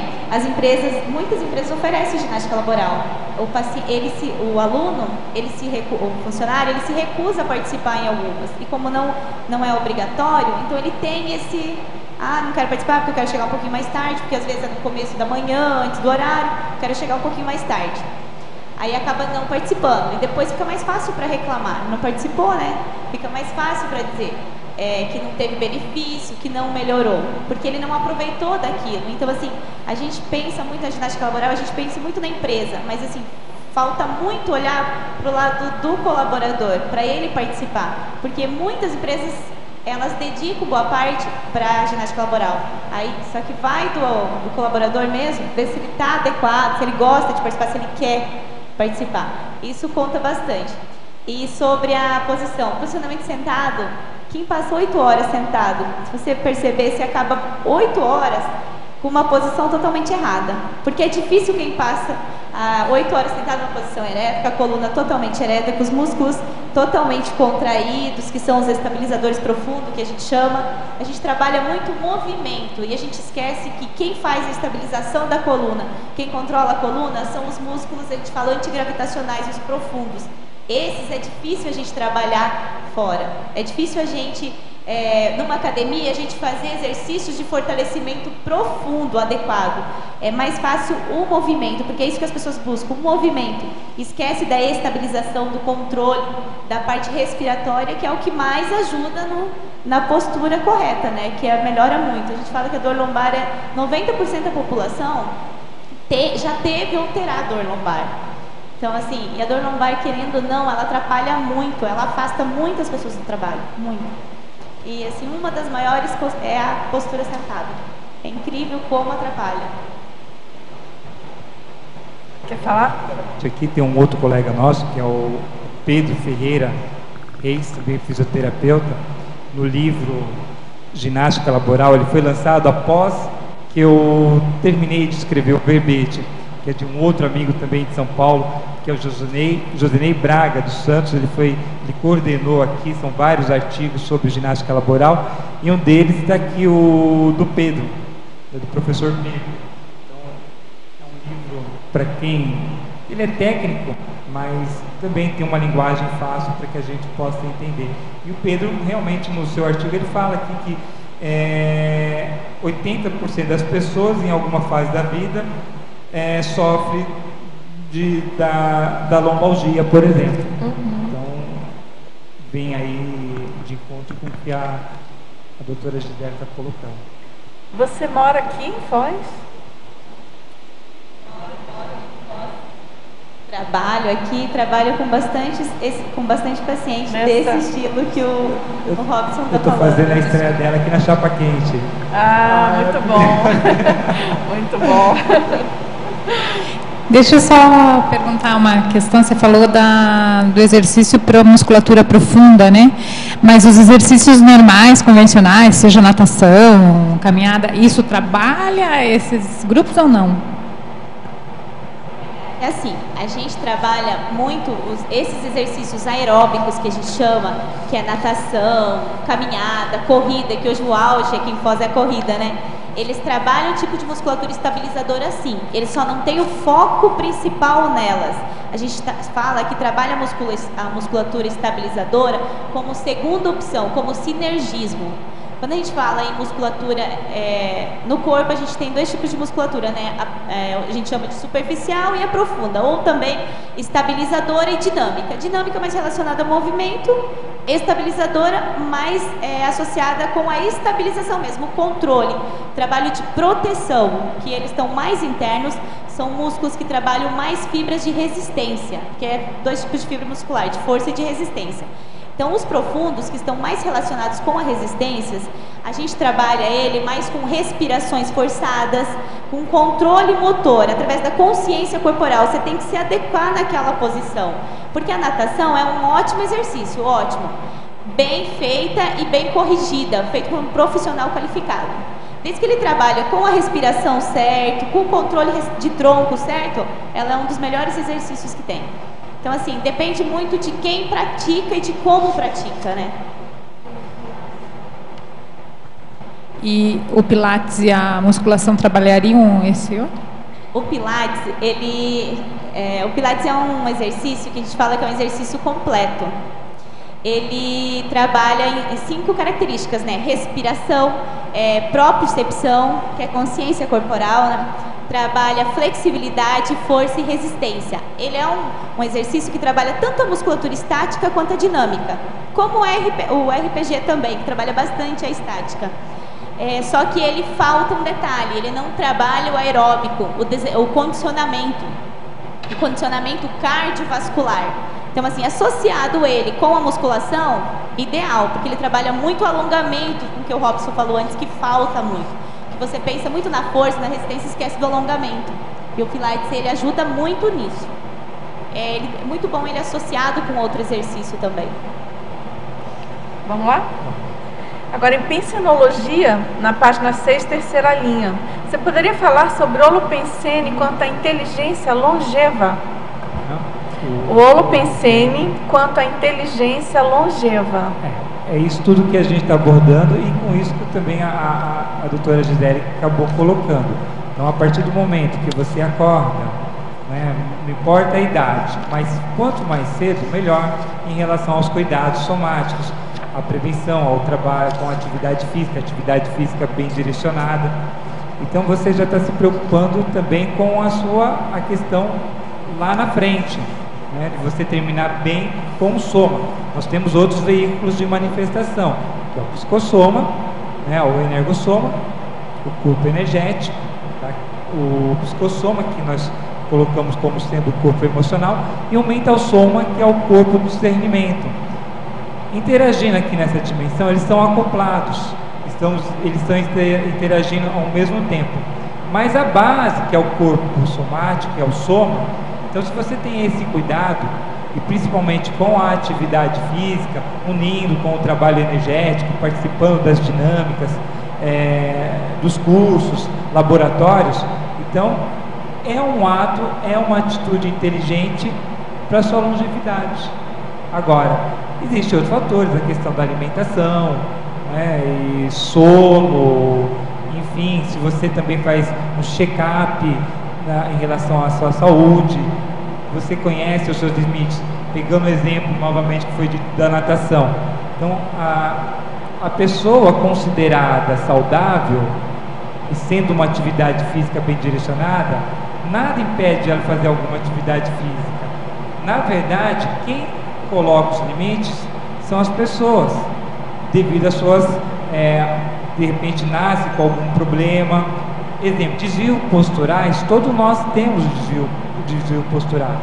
muitas empresas oferecem ginástica laboral. O aluno, o funcionário, ele se recusa a participar em algumas, e como não é obrigatório, então ele tem esse, não quero participar porque eu quero chegar um pouquinho mais tarde, porque às vezes é no começo da manhã, antes do horário, quero chegar um pouquinho mais tarde. Aí acaba não participando, e depois fica mais fácil para reclamar. Não participou, né? Fica mais fácil para dizer que não teve benefício, que não melhorou, porque ele não aproveitou daquilo. Então, assim, a gente pensa muito na ginástica laboral, a gente pensa muito na empresa, mas, assim, falta muito olhar para o lado do colaborador, para ele participar, porque muitas empresas, elas dedicam boa parte para a ginástica laboral. Aí, só que vai do colaborador mesmo, ver se ele está adequado, se ele gosta de participar, se ele quer participar. Isso conta bastante. E sobre a posicionamento sentado, quem passa 8 horas sentado, se você perceber, você acaba 8 horas com uma posição totalmente errada. Porque é difícil quem passa 8 horas sentado numa posição ereta, com a coluna totalmente ereta, com os músculos totalmente contraídos, que são os estabilizadores profundos, que a gente chama. A gente trabalha muito movimento e a gente esquece que quem faz a estabilização da coluna, quem controla a coluna, são os músculos, a gente fala, antigravitacionais, os profundos. Esses é difícil a gente trabalhar fora. É difícil a gente, numa academia, a gente fazer exercícios de fortalecimento profundo, adequado. É mais fácil o movimento, porque é isso que as pessoas buscam, o movimento. Esquece da estabilização, do controle, da parte respiratória, que é o que mais ajuda na postura correta, né? Que melhora muito. A gente fala que a dor lombar 90% da população já teve ou terá dor lombar. Então, assim, e a dor lombar, querendo ou não, ela atrapalha muito, ela afasta muitas pessoas do trabalho, muito. E, assim, uma das maiores é a postura sentada. É incrível como atrapalha. Quer falar? Aqui tem um outro colega nosso, que é o Pedro Ferreira Reis, também fisioterapeuta. No livro Ginástica Laboral, ele foi lançado após que eu terminei de escrever o verbete, que é de um outro amigo também de São Paulo, que é o Josinei Braga dos Santos. Ele coordenou aqui, são vários artigos sobre ginástica laboral, e um deles está aqui, o do Pedro, do professor Pedro. Então, é um livro para quem... Ele é técnico, mas também tem uma linguagem fácil para que a gente possa entender. E o Pedro, realmente, no seu artigo, ele fala aqui que 80% das pessoas, em alguma fase da vida, sofre da lombalgia, por exemplo. Então, vem aí de encontro com o que a doutora Gisele está colocando. Você mora aqui em Foz? Trabalho com bastante paciente desse estilo que o Robson está falando. Eu estou fazendo a estreia dela aqui na Chapa Quente. Muito bom. Muito bom. Deixa eu só perguntar uma questão. Você falou do exercício para musculatura profunda, né? Mas os exercícios normais, convencionais, seja natação, caminhada, isso trabalha esses grupos ou não? É assim, a gente trabalha muito esses exercícios aeróbicos que a gente chama, que é natação, caminhada, corrida, que hoje o auge aqui em Foz é a corrida, né? Eles trabalham um tipo de musculatura estabilizadora, sim. Eles só não têm o foco principal nelas. A gente fala que trabalha a musculatura estabilizadora como segunda opção, como sinergismo. Quando a gente fala em musculatura no corpo, a gente tem dois tipos de musculatura, né? A gente chama de superficial e a profunda, ou também estabilizadora e dinâmica. Dinâmica mais relacionada ao movimento, estabilizadora mais associada com a estabilização mesmo, o controle, trabalho de proteção, que eles estão mais internos, são músculos que trabalham mais fibras de resistência, que é dois tipos de fibra muscular, de força e de resistência. Então, os profundos, que estão mais relacionados com a resistência, a gente trabalha ele mais com respirações forçadas, com controle motor, através da consciência corporal. Você tem que se adequar naquela posição, porque a natação é um ótimo exercício, ótimo, bem feita e bem corrigida, feito por um profissional qualificado. Desde que ele trabalha com a respiração certa, com o controle de tronco certo, ela é um dos melhores exercícios que tem. Então, assim, depende muito de quem pratica e de como pratica, né? E o Pilates e a musculação trabalhariam esse outro? O Pilates, o Pilates é um exercício que a gente fala que é um exercício completo. Ele trabalha em 5 características, né? Respiração, propriocepção, que é consciência corporal, né? Trabalha flexibilidade, força e resistência. Ele é um exercício que trabalha tanto a musculatura estática quanto a dinâmica, como o RPG também, que trabalha bastante a estática. Só que ele falta um detalhe, ele não trabalha o aeróbico, o condicionamento cardiovascular. Então, assim, associado ele com a musculação, ideal, porque ele trabalha muito o alongamento, com o que o Robson falou antes, que falta muito. Você pensa muito na força, na resistência, esquece do alongamento. E o Pilates, ele ajuda muito nisso. É muito bom ele associado com outro exercício também. Vamos lá? Agora, em pensenologia, na página 6, terceira linha, você poderia falar sobre o holopensene quanto à inteligência longeva? O holopensene quanto à inteligência longeva. É isso tudo que a gente está abordando e com isso que também a doutora Gisele acabou colocando. Então, a partir do momento que você acorda, né, não importa a idade, mas quanto mais cedo, melhor em relação aos cuidados somáticos, à prevenção, ao trabalho com atividade física bem direcionada. Então, você já está se preocupando também com a questão lá na frente, né, de você terminar bem com o soma. Nós temos outros veículos de manifestação, que é o psicossoma, né, o energossoma, o corpo energético, tá? O psicossoma, que nós colocamos como sendo o corpo emocional, e o mentalsoma, que é o corpo do discernimento. Interagindo aqui nessa dimensão, eles estão acoplados, eles estão interagindo ao mesmo tempo. Mas a base, que é o corpo somático, que é o soma, então se você tem esse cuidado, e principalmente com a atividade física, unindo com o trabalho energético, participando das dinâmicas, dos cursos, laboratórios, então é um ato, é uma atitude inteligente para a sua longevidade. Agora, existem outros fatores, a questão da alimentação, né, e sono, enfim, se você também faz um check-up em relação à sua saúde, você conhece os seus limites. Pegando o exemplo novamente que foi da natação, então a pessoa considerada saudável e sendo uma atividade física bem direcionada, nada impede ela fazer alguma atividade física. Na verdade, quem coloca os limites são as pessoas, devido às suas de repente nasce com algum problema. Exemplo, desvio posturais, todos nós temos desvio posturais.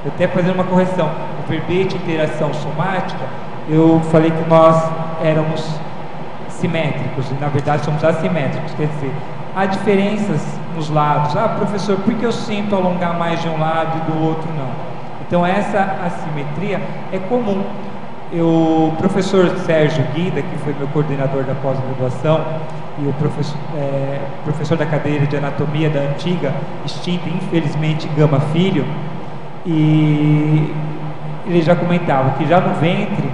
Eu até fazendo uma correção, o verbete interação somática, eu falei que nós éramos simétricos, e na verdade somos assimétricos, quer dizer, há diferenças nos lados. Ah, professor, por que eu sinto alongar mais de um lado e do outro não? Então essa assimetria é comum. O professor Sérgio Guida, que foi meu coordenador da pós-graduação, e o professor da cadeira de anatomia da antiga, extinta infelizmente Gama Filho, e ele já comentava que já no ventre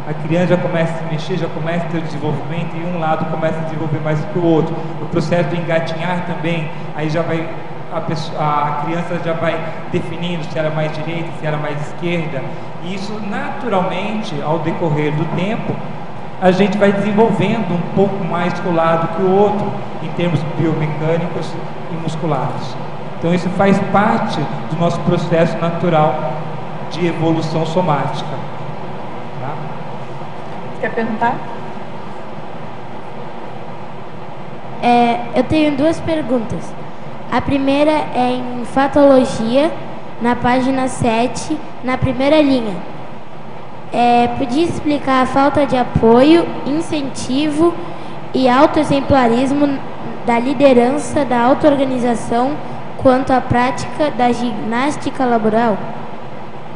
a criança já começa a se mexer, já começa a ter o desenvolvimento e um lado começa a desenvolver mais do que o outro. O processo de engatinhar também, aí já vai a criança já vai definindo se era mais direita, se era mais esquerda, e isso naturalmente, ao decorrer do tempo, a gente vai desenvolvendo um pouco mais que o lado que o outro, em termos biomecânicos e musculares. Então isso faz parte do nosso processo natural de evolução somática. Tá? Quer perguntar? Eu tenho duas perguntas. A primeira é em Fatologia, na página 7, na primeira linha. Podia explicar a falta de apoio, incentivo e autoexemplarismo da liderança da auto-organização quanto à prática da ginástica laboral?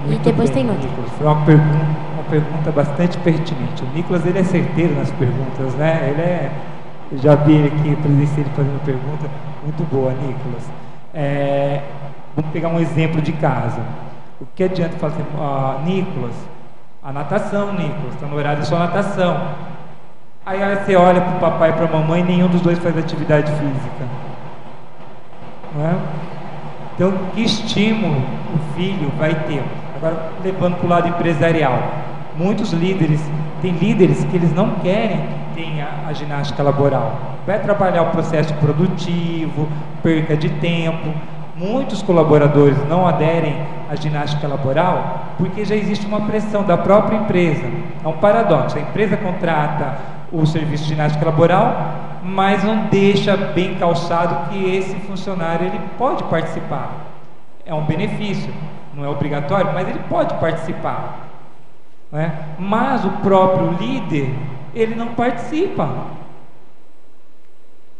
Muito e depois bem, tem outra. Nicolas. Foi uma pergunta bastante pertinente. O Nicolas, ele é certeiro nas perguntas, né? Eu já vi ele aqui, presenciei ele fazendo pergunta. Muito boa, Nicolas. Vamos pegar um exemplo de casa. O que adianta falar assim, Nicolas, a natação, Nicolas, está no horário de sua natação. Aí você olha para o papai e para a mamãe e nenhum dos dois faz atividade física. Não é? Então, que estímulo o filho vai ter? Agora, levando para o lado empresarial. Muitos líderes, tem líderes que eles não querem que tenha a ginástica laboral. Vai trabalhar o processo produtivo, perca de tempo. Muitos colaboradores não aderem à ginástica laboral porque já existe uma pressão da própria empresa. É um paradoxo. A empresa contrata o serviço de ginástica laboral, mas não deixa bem calçado que esse funcionário ele pode participar. É um benefício, não é obrigatório, mas ele pode participar. Não é? Mas o próprio líder, ele não participa.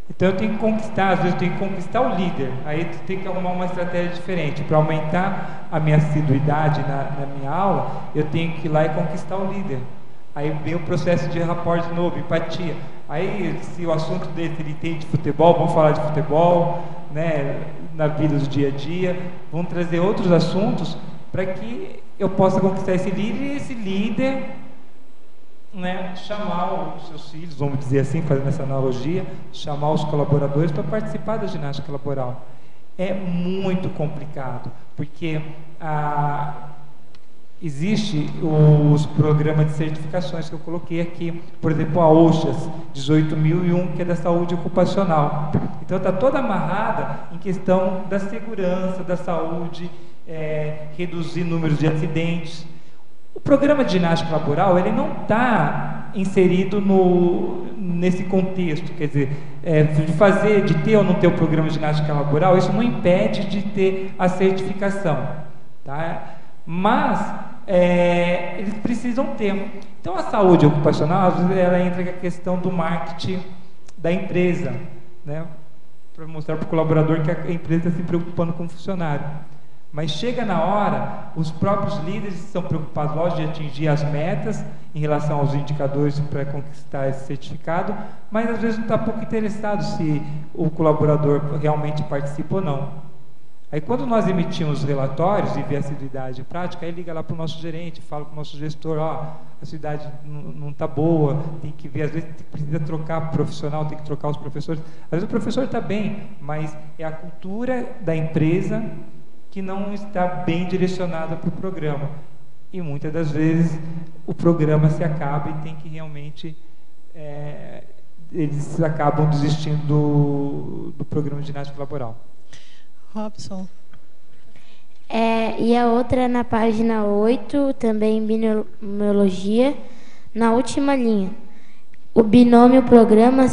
Então eu tenho que conquistar, às vezes eu tenho que conquistar o líder. Aí tu tem que arrumar uma estratégia diferente. Para aumentar a minha assiduidade na minha aula, eu tenho que ir lá e conquistar o líder. Aí vem o processo de rapport de novo, empatia. Aí, se o assunto dele ele tem de futebol, vamos falar de futebol, né, na vida do dia a dia. Vamos trazer outros assuntos para que eu possa conquistar esse líder e esse líder, né, chamar os seus filhos, vamos dizer assim, fazendo essa analogia, chamar os colaboradores para participar da ginástica laboral. É muito complicado, porque existe os programas de certificações que eu coloquei aqui, por exemplo, a OSHAS 18.001, que é da saúde ocupacional. Então está toda amarrada em questão da segurança, da saúde, reduzir números de acidentes. O programa de ginástica laboral ele não está inserido nesse contexto, quer dizer, de ter ou não ter o programa de ginástica laboral, isso não impede de ter a certificação, tá? Mas eles precisam ter. Então a saúde ocupacional, às vezes, ela entra com a questão do marketing da empresa, né? Para mostrar para o colaborador que a empresa está se preocupando com o funcionário. Mas chega na hora, os próprios líderes estão preocupados, lógico, de atingir as metas em relação aos indicadores para conquistar esse certificado, mas às vezes não está pouco interessado se o colaborador realmente participa ou não. Aí quando nós emitimos os relatórios e vê a assiduidade prática, aí liga lá para o nosso gerente, fala com o nosso gestor, a assiduidade não está boa, tem que ver, às vezes precisa trocar profissional, tem que trocar os professores. Às vezes o professor está bem, mas é a cultura da empresa que não está bem direcionada para o programa. E muitas das vezes o programa se acaba e tem que realmente eles acabam desistindo do programa de ginástica laboral. Robson. E a outra na página 8, também em binomiologia, na última linha. O binômio programa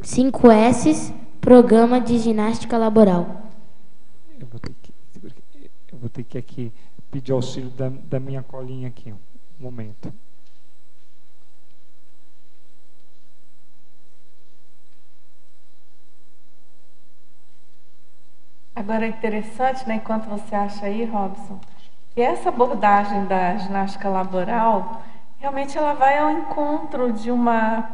5S, programa de ginástica laboral. Eu vou ter que aqui pedir auxílio da minha colinha aqui, um momento. Agora é interessante, né, enquanto você acha aí, Robson, que essa abordagem da ginástica laboral, realmente ela vai ao encontro de uma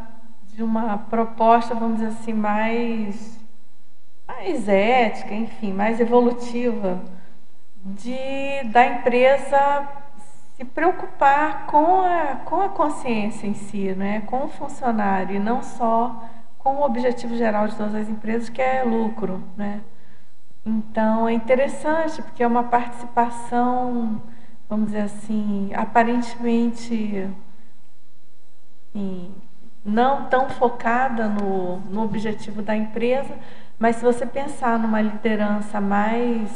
proposta, vamos dizer assim, mais ética, enfim, mais evolutiva, da empresa se preocupar com a consciência em si, né, com o funcionário, e não só com o objetivo geral de todas as empresas, que é lucro, né? Então, é interessante, porque é uma participação, vamos dizer assim, aparentemente assim, não tão focada no objetivo da empresa, mas se você pensar numa liderança mais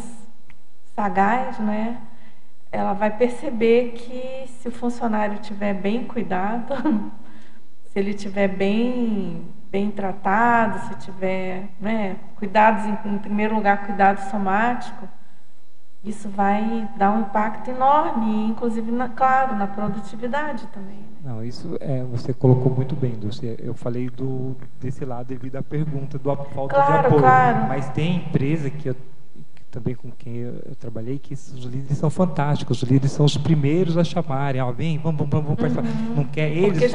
sagaz, né, ela vai perceber que se o funcionário tiver bem cuidado, se ele tiver bem tratado, se tiver, né, cuidados, em primeiro lugar, cuidado somático, isso vai dar um impacto enorme, inclusive, claro, na produtividade também. Não, isso você colocou muito bem, Dulce. Eu falei desse lado devido à pergunta da falta de apoio. Claro. Mas tem empresa que também com quem eu trabalhei, que os líderes são fantásticos, os líderes são os primeiros a chamarem, vem, vamos participar. Não quer, eles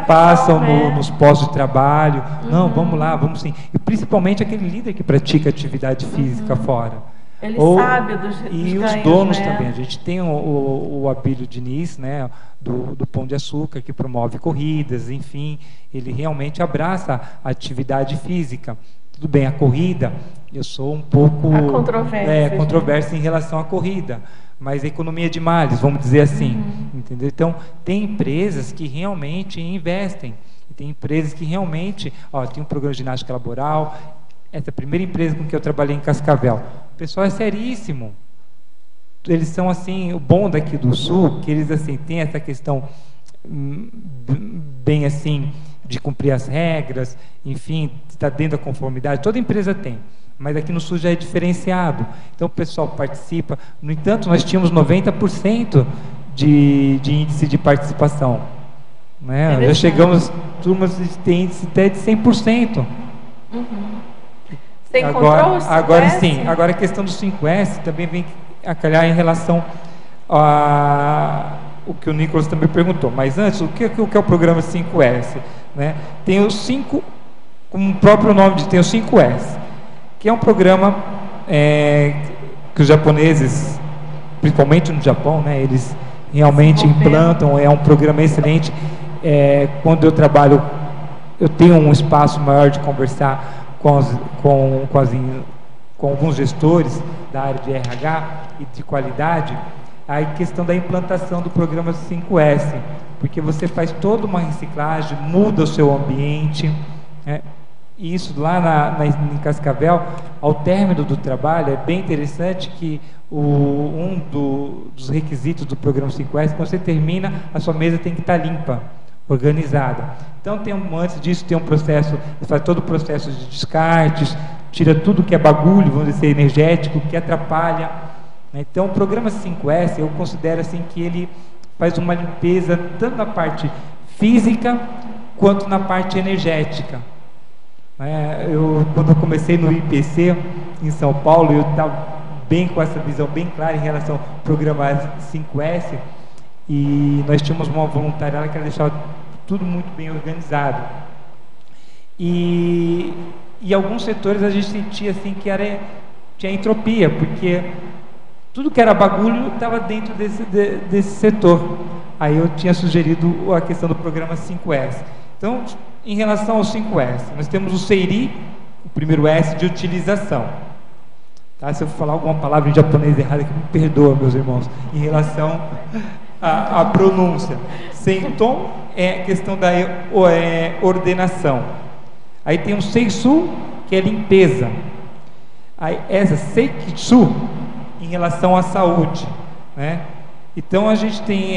passam né? nos postos de trabalho, não, vamos lá, vamos sim. E principalmente aquele líder que pratica atividade física fora. Ele sabe dos E os donos, né? Também. A gente tem o Abílio Diniz, né, do Pão de Açúcar, que promove corridas, enfim, ele realmente abraça a atividade física. Tudo bem, a corrida, eu sou um pouco controvérsia em relação à corrida, mas a economia de males, vamos dizer assim, entendeu? Então, tem empresas que realmente investem, tem empresas que realmente, tem um programa de ginástica laboral. Essa primeira empresa com que eu trabalhei em Cascavel, o pessoal é seríssimo. Eles são assim, o bom daqui do Sul, que eles assim têm essa questão bem assim de cumprir as regras, enfim, está dentro da conformidade. Toda empresa tem, mas aqui no Sul já é diferenciado. Então o pessoal participa. No entanto, nós tínhamos 90% de índice de participação, né? Já chegamos turmas que têm índice até de 100%. Agora sim, agora a questão do 5S também vem a calhar em relação a o que o Nicolas também perguntou. Mas antes, o que é o programa 5S? Né? Tem os 5, como o próprio nome diz, tem o 5S, que é um programa que os japoneses, principalmente no Japão, né, eles realmente implantam, é um programa excelente. Quando eu trabalho, eu tenho um espaço maior de conversar com alguns gestores da área de RH e de qualidade, a questão da implantação do programa 5S, porque você faz toda uma reciclagem, muda o seu ambiente, e isso lá em Cascavel, ao término do trabalho, é bem interessante que dos requisitos do programa 5S, quando você termina, a sua mesa tem que estar limpa, organizada. Então, antes disso, tem um processo, você faz todo o processo de descartes, tira tudo que é bagulho, vamos dizer, energético, que atrapalha. Então, o programa 5S, eu considero assim que ele faz uma limpeza tanto na parte física quanto na parte energética. Quando eu comecei no IPC, em São Paulo, eu estava bem com essa visão bem clara em relação ao programa 5S, e nós tínhamos uma voluntária que ela deixava tudo muito bem organizado. E alguns setores a gente sentia assim que tinha entropia, porque tudo que era bagulho estava dentro desse setor. Aí eu tinha sugerido a questão do programa 5S. Então, em relação ao 5S, nós temos o SEIRI, o primeiro S de utilização. Tá? Se eu falar alguma palavra em japonês errada, que me perdoa, meus irmãos, em relação à pronúncia. Senton é questão da ordenação. Aí tem o Seisu, que é limpeza. Aí essa Seikitsu, em relação à saúde, né? Então a gente tem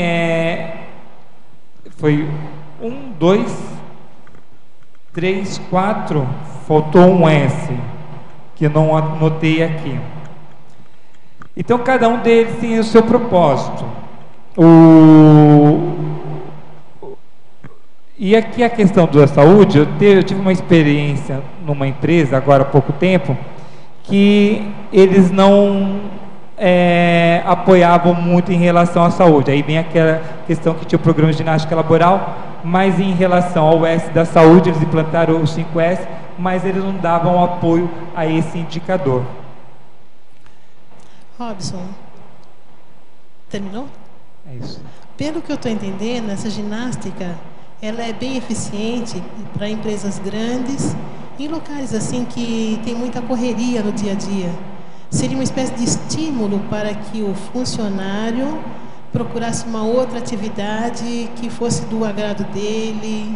foi 1, 2, 3, 4, faltou um S que eu não anotei aqui. Então cada um deles tem o seu propósito. E aqui a questão da saúde, eu tive uma experiência numa empresa agora há pouco tempo que eles não apoiavam muito em relação à saúde. Aí vem aquela questão que tinha o programa de ginástica laboral, mas em relação ao S da saúde, eles implantaram o 5S, mas eles não davam apoio a esse indicador. Robson, terminou? É isso. Pelo que eu estou entendendo, essa ginástica, ela é bem eficiente para empresas grandes, em locais assim que tem muita correria no dia a dia. Seria uma espécie de estímulo para que o funcionário procurasse uma outra atividade que fosse do agrado dele.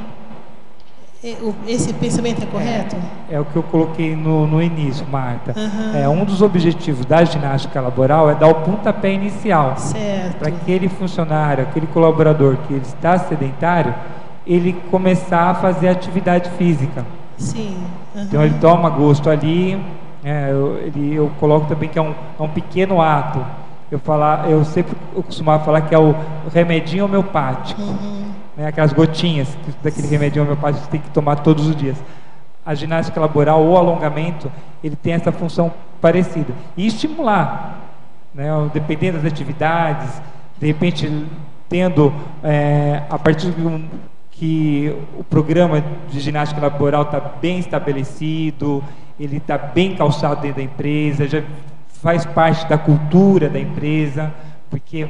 Esse pensamento é correto? É o que eu coloquei no início, Marta. Uhum. Um dos objetivos da ginástica laboral é dar o pontapé inicial. Certo. Para aquele funcionário, aquele colaborador que ele está sedentário, ele começar a fazer atividade física. Sim. Uhum. Então ele toma gosto ali. Eu coloco também que é um pequeno ato. Eu sempre costumava falar que é o remedinho homeopático. Uhum. Aquelas gotinhas daquele remedinho homeopático que você tem que tomar todos os dias. A ginástica laboral ou alongamento, ele tem essa função parecida. E estimular, né, dependendo das atividades, de repente tendo, a partir do que o programa de ginástica laboral está bem estabelecido, ele está bem calçado dentro da empresa, já faz parte da cultura da empresa, porque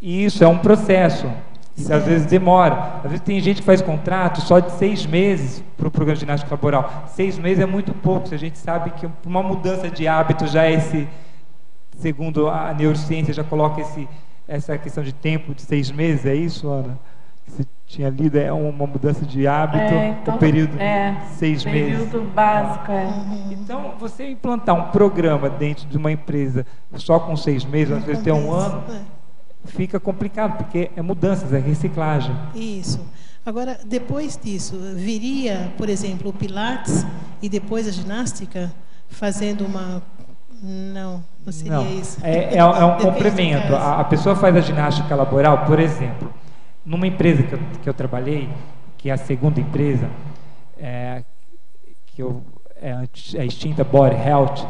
isso é um processo. E às vezes demora. Às vezes tem gente que faz contrato só de 6 meses para o programa de ginástica laboral. 6 meses é muito pouco. Se a gente sabe que uma mudança de hábito já é segundo a neurociência, já coloca essa questão de tempo de 6 meses. É isso, Ana? Você tinha lido, é uma mudança de hábito, então, um período de 6 meses. Período básico, Então, você implantar um programa dentro de uma empresa só com 6 meses, às vezes tem um ano, fica complicado, porque é mudanças, é reciclagem. Isso. Agora, depois disso, viria, por exemplo, o Pilates e depois a ginástica, fazendo uma... Não seria isso. É um complemento. A pessoa faz a ginástica laboral, por exemplo, numa empresa que eu trabalhei, que é a segunda empresa, é a extinta Body Health,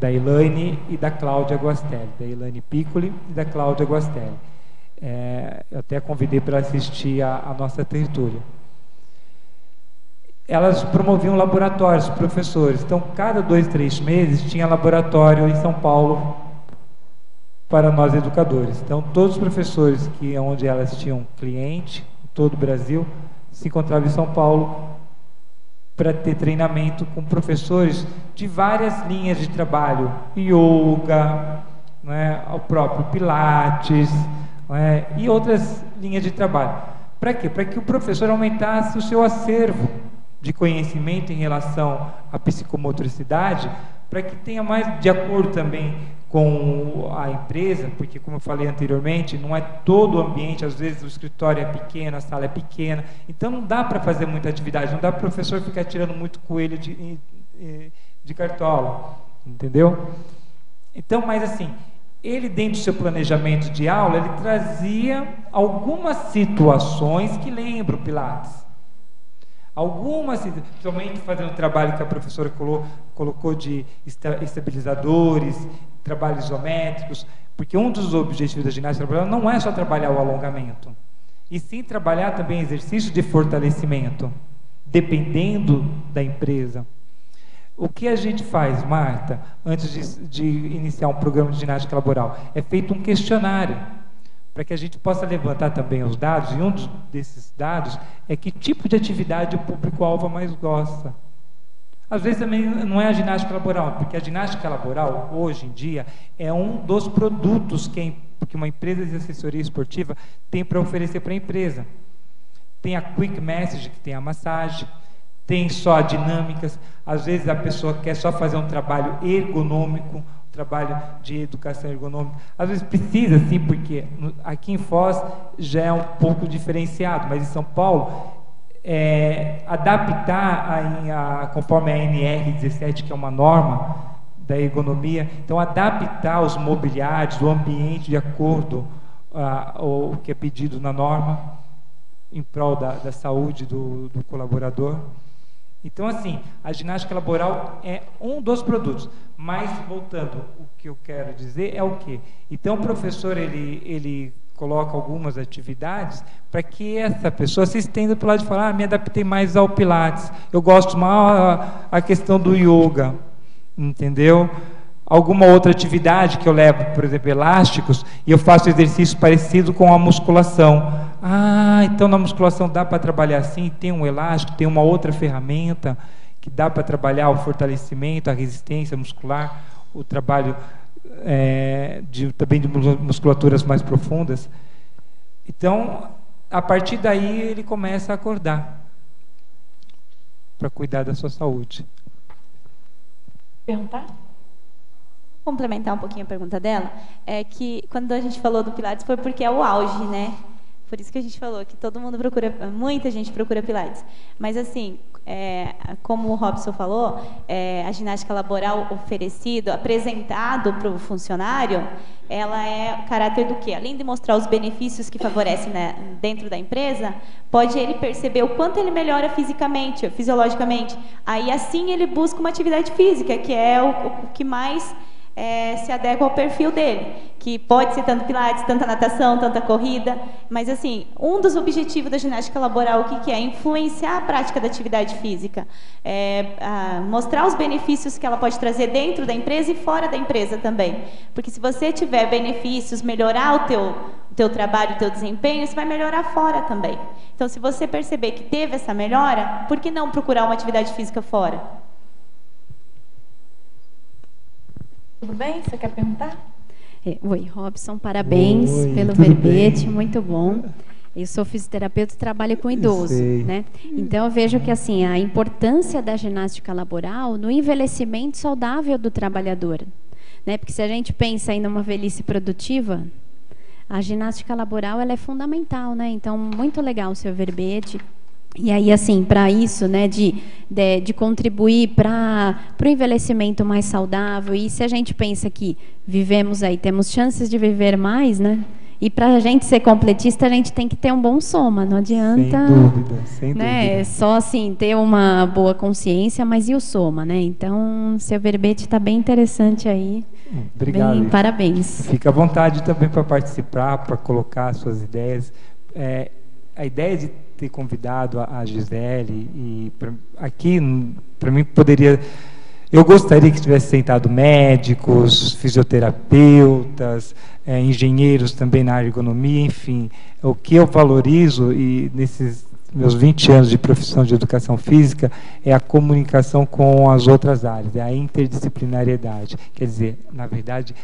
da Elaine e da Cláudia Guastelli, da Elaine Piccoli e da Cláudia Guastelli. Eu até convidei para assistir a nossa tertúlia. Elas promoviam laboratórios, professores. Então, cada 2, 3 meses tinha laboratório em São Paulo para nós educadores. Então, todos os professores onde elas tinham cliente, em todo o Brasil, se encontravam em São Paulo para ter treinamento com professores de várias linhas de trabalho, yoga, né, o próprio Pilates, né, e outras linhas de trabalho. Para quê? Para que o professor aumentasse o seu acervo de conhecimento em relação à psicomotricidade, para que tenha mais de acordo também com a empresa, porque, como eu falei anteriormente, não é todo o ambiente, às vezes o escritório é pequeno, a sala é pequena, então não dá para fazer muita atividade, não dá para o professor ficar tirando muito coelho de cartola, entendeu? Então, mas assim, ele dentro do seu planejamento de aula, ele trazia algumas situações que lembram o Pilates. Algumas, principalmente fazendo o trabalho que a professora colocou de estabilizadores, trabalhos isométricos, porque um dos objetivos da ginástica laboral não é só trabalhar o alongamento, e sim trabalhar também exercícios de fortalecimento, dependendo da empresa. O que a gente faz, Marta, antes de iniciar um programa de ginástica laboral? É feito um questionário, para que a gente possa levantar também os dados, e um desses dados é que tipo de atividade o público-alvo mais gosta. Às vezes também não é a ginástica laboral, porque a ginástica laboral, hoje em dia, é um dos produtos que uma empresa de assessoria esportiva tem para oferecer para a empresa. Tem a Quick Message, que tem a massagem, tem só dinâmicas, às vezes a pessoa quer só fazer um trabalho ergonômico, trabalho de educação ergonômica, às vezes precisa sim, porque aqui em Foz já é um pouco diferenciado, mas em São Paulo, adaptar conforme a NR17, que é uma norma da ergonomia, então adaptar os mobiliários, o ambiente de acordo o que é pedido na norma, em prol da saúde do colaborador. Então, assim, a ginástica laboral é um dos produtos. Mas, voltando, o que eu quero dizer é o quê? Então, o professor, ele coloca algumas atividades para que essa pessoa se estenda para o lado de falar, me adaptei mais ao Pilates, eu gosto mais a questão do yoga, entendeu? Alguma outra atividade que eu levo, por exemplo, elásticos, e eu faço exercício parecido com a musculação. Então na musculação dá para trabalhar assim, tem um elástico, tem uma outra ferramenta que dá para trabalhar o fortalecimento, a resistência muscular, o trabalho também de musculaturas mais profundas. Então, a partir daí, ele começa a acordar para cuidar da sua saúde. Perguntar? Complementar um pouquinho a pergunta dela, é que quando a gente falou do Pilates foi porque é o auge, né? Por isso que a gente falou que todo mundo procura, muita gente procura Pilates. Mas assim, como o Robson falou, a ginástica laboral apresentado para o funcionário, ela é caráter do quê? Além de mostrar os benefícios que favorecem, né, dentro da empresa, pode ele perceber o quanto ele melhora fisicamente, fisiologicamente. Aí assim ele busca uma atividade física, que é o que mais se adequa ao perfil dele, que pode ser tanto pilates, tanta natação, tanta corrida, mas assim, um dos objetivos da ginástica laboral, o que é? Influenciar a prática da atividade física, mostrar os benefícios que ela pode trazer dentro da empresa e fora da empresa também, porque se você tiver benefícios, melhorar o teu trabalho, o teu desempenho, você vai melhorar fora também. Então, se você perceber que teve essa melhora, por que não procurar uma atividade física fora? Tudo bem? Você quer perguntar? Oi, Robson, parabéns pelo verbete, muito bom. Eu sou fisioterapeuta e trabalho com idoso, né? Então eu vejo que assim, a importância da ginástica laboral no envelhecimento saudável do trabalhador, né? Porque se a gente pensa em uma velhice produtiva, a ginástica laboral ela é fundamental, né? Então muito legal o seu verbete. E aí, assim, para isso, né, de contribuir para o envelhecimento mais saudável, e se a gente pensa que vivemos aí, temos chances de viver mais, né? E para a gente ser completista, a gente tem que ter um bom soma, não adianta, sem né, dúvida. só assim ter uma boa consciência, mas e o soma, né? Então, seu verbete está bem interessante aí. Obrigado. Parabéns. Fica à vontade também para participar, para colocar suas ideias. A ideia de ter convidado a Gisele e aqui para mim eu gostaria que tivesse sentado médicos, fisioterapeutas, engenheiros também na ergonomia, enfim, o que eu valorizo e nesses meus 20 anos de profissão de educação física é a comunicação com as outras áreas, é a interdisciplinariedade, quer dizer, na verdade,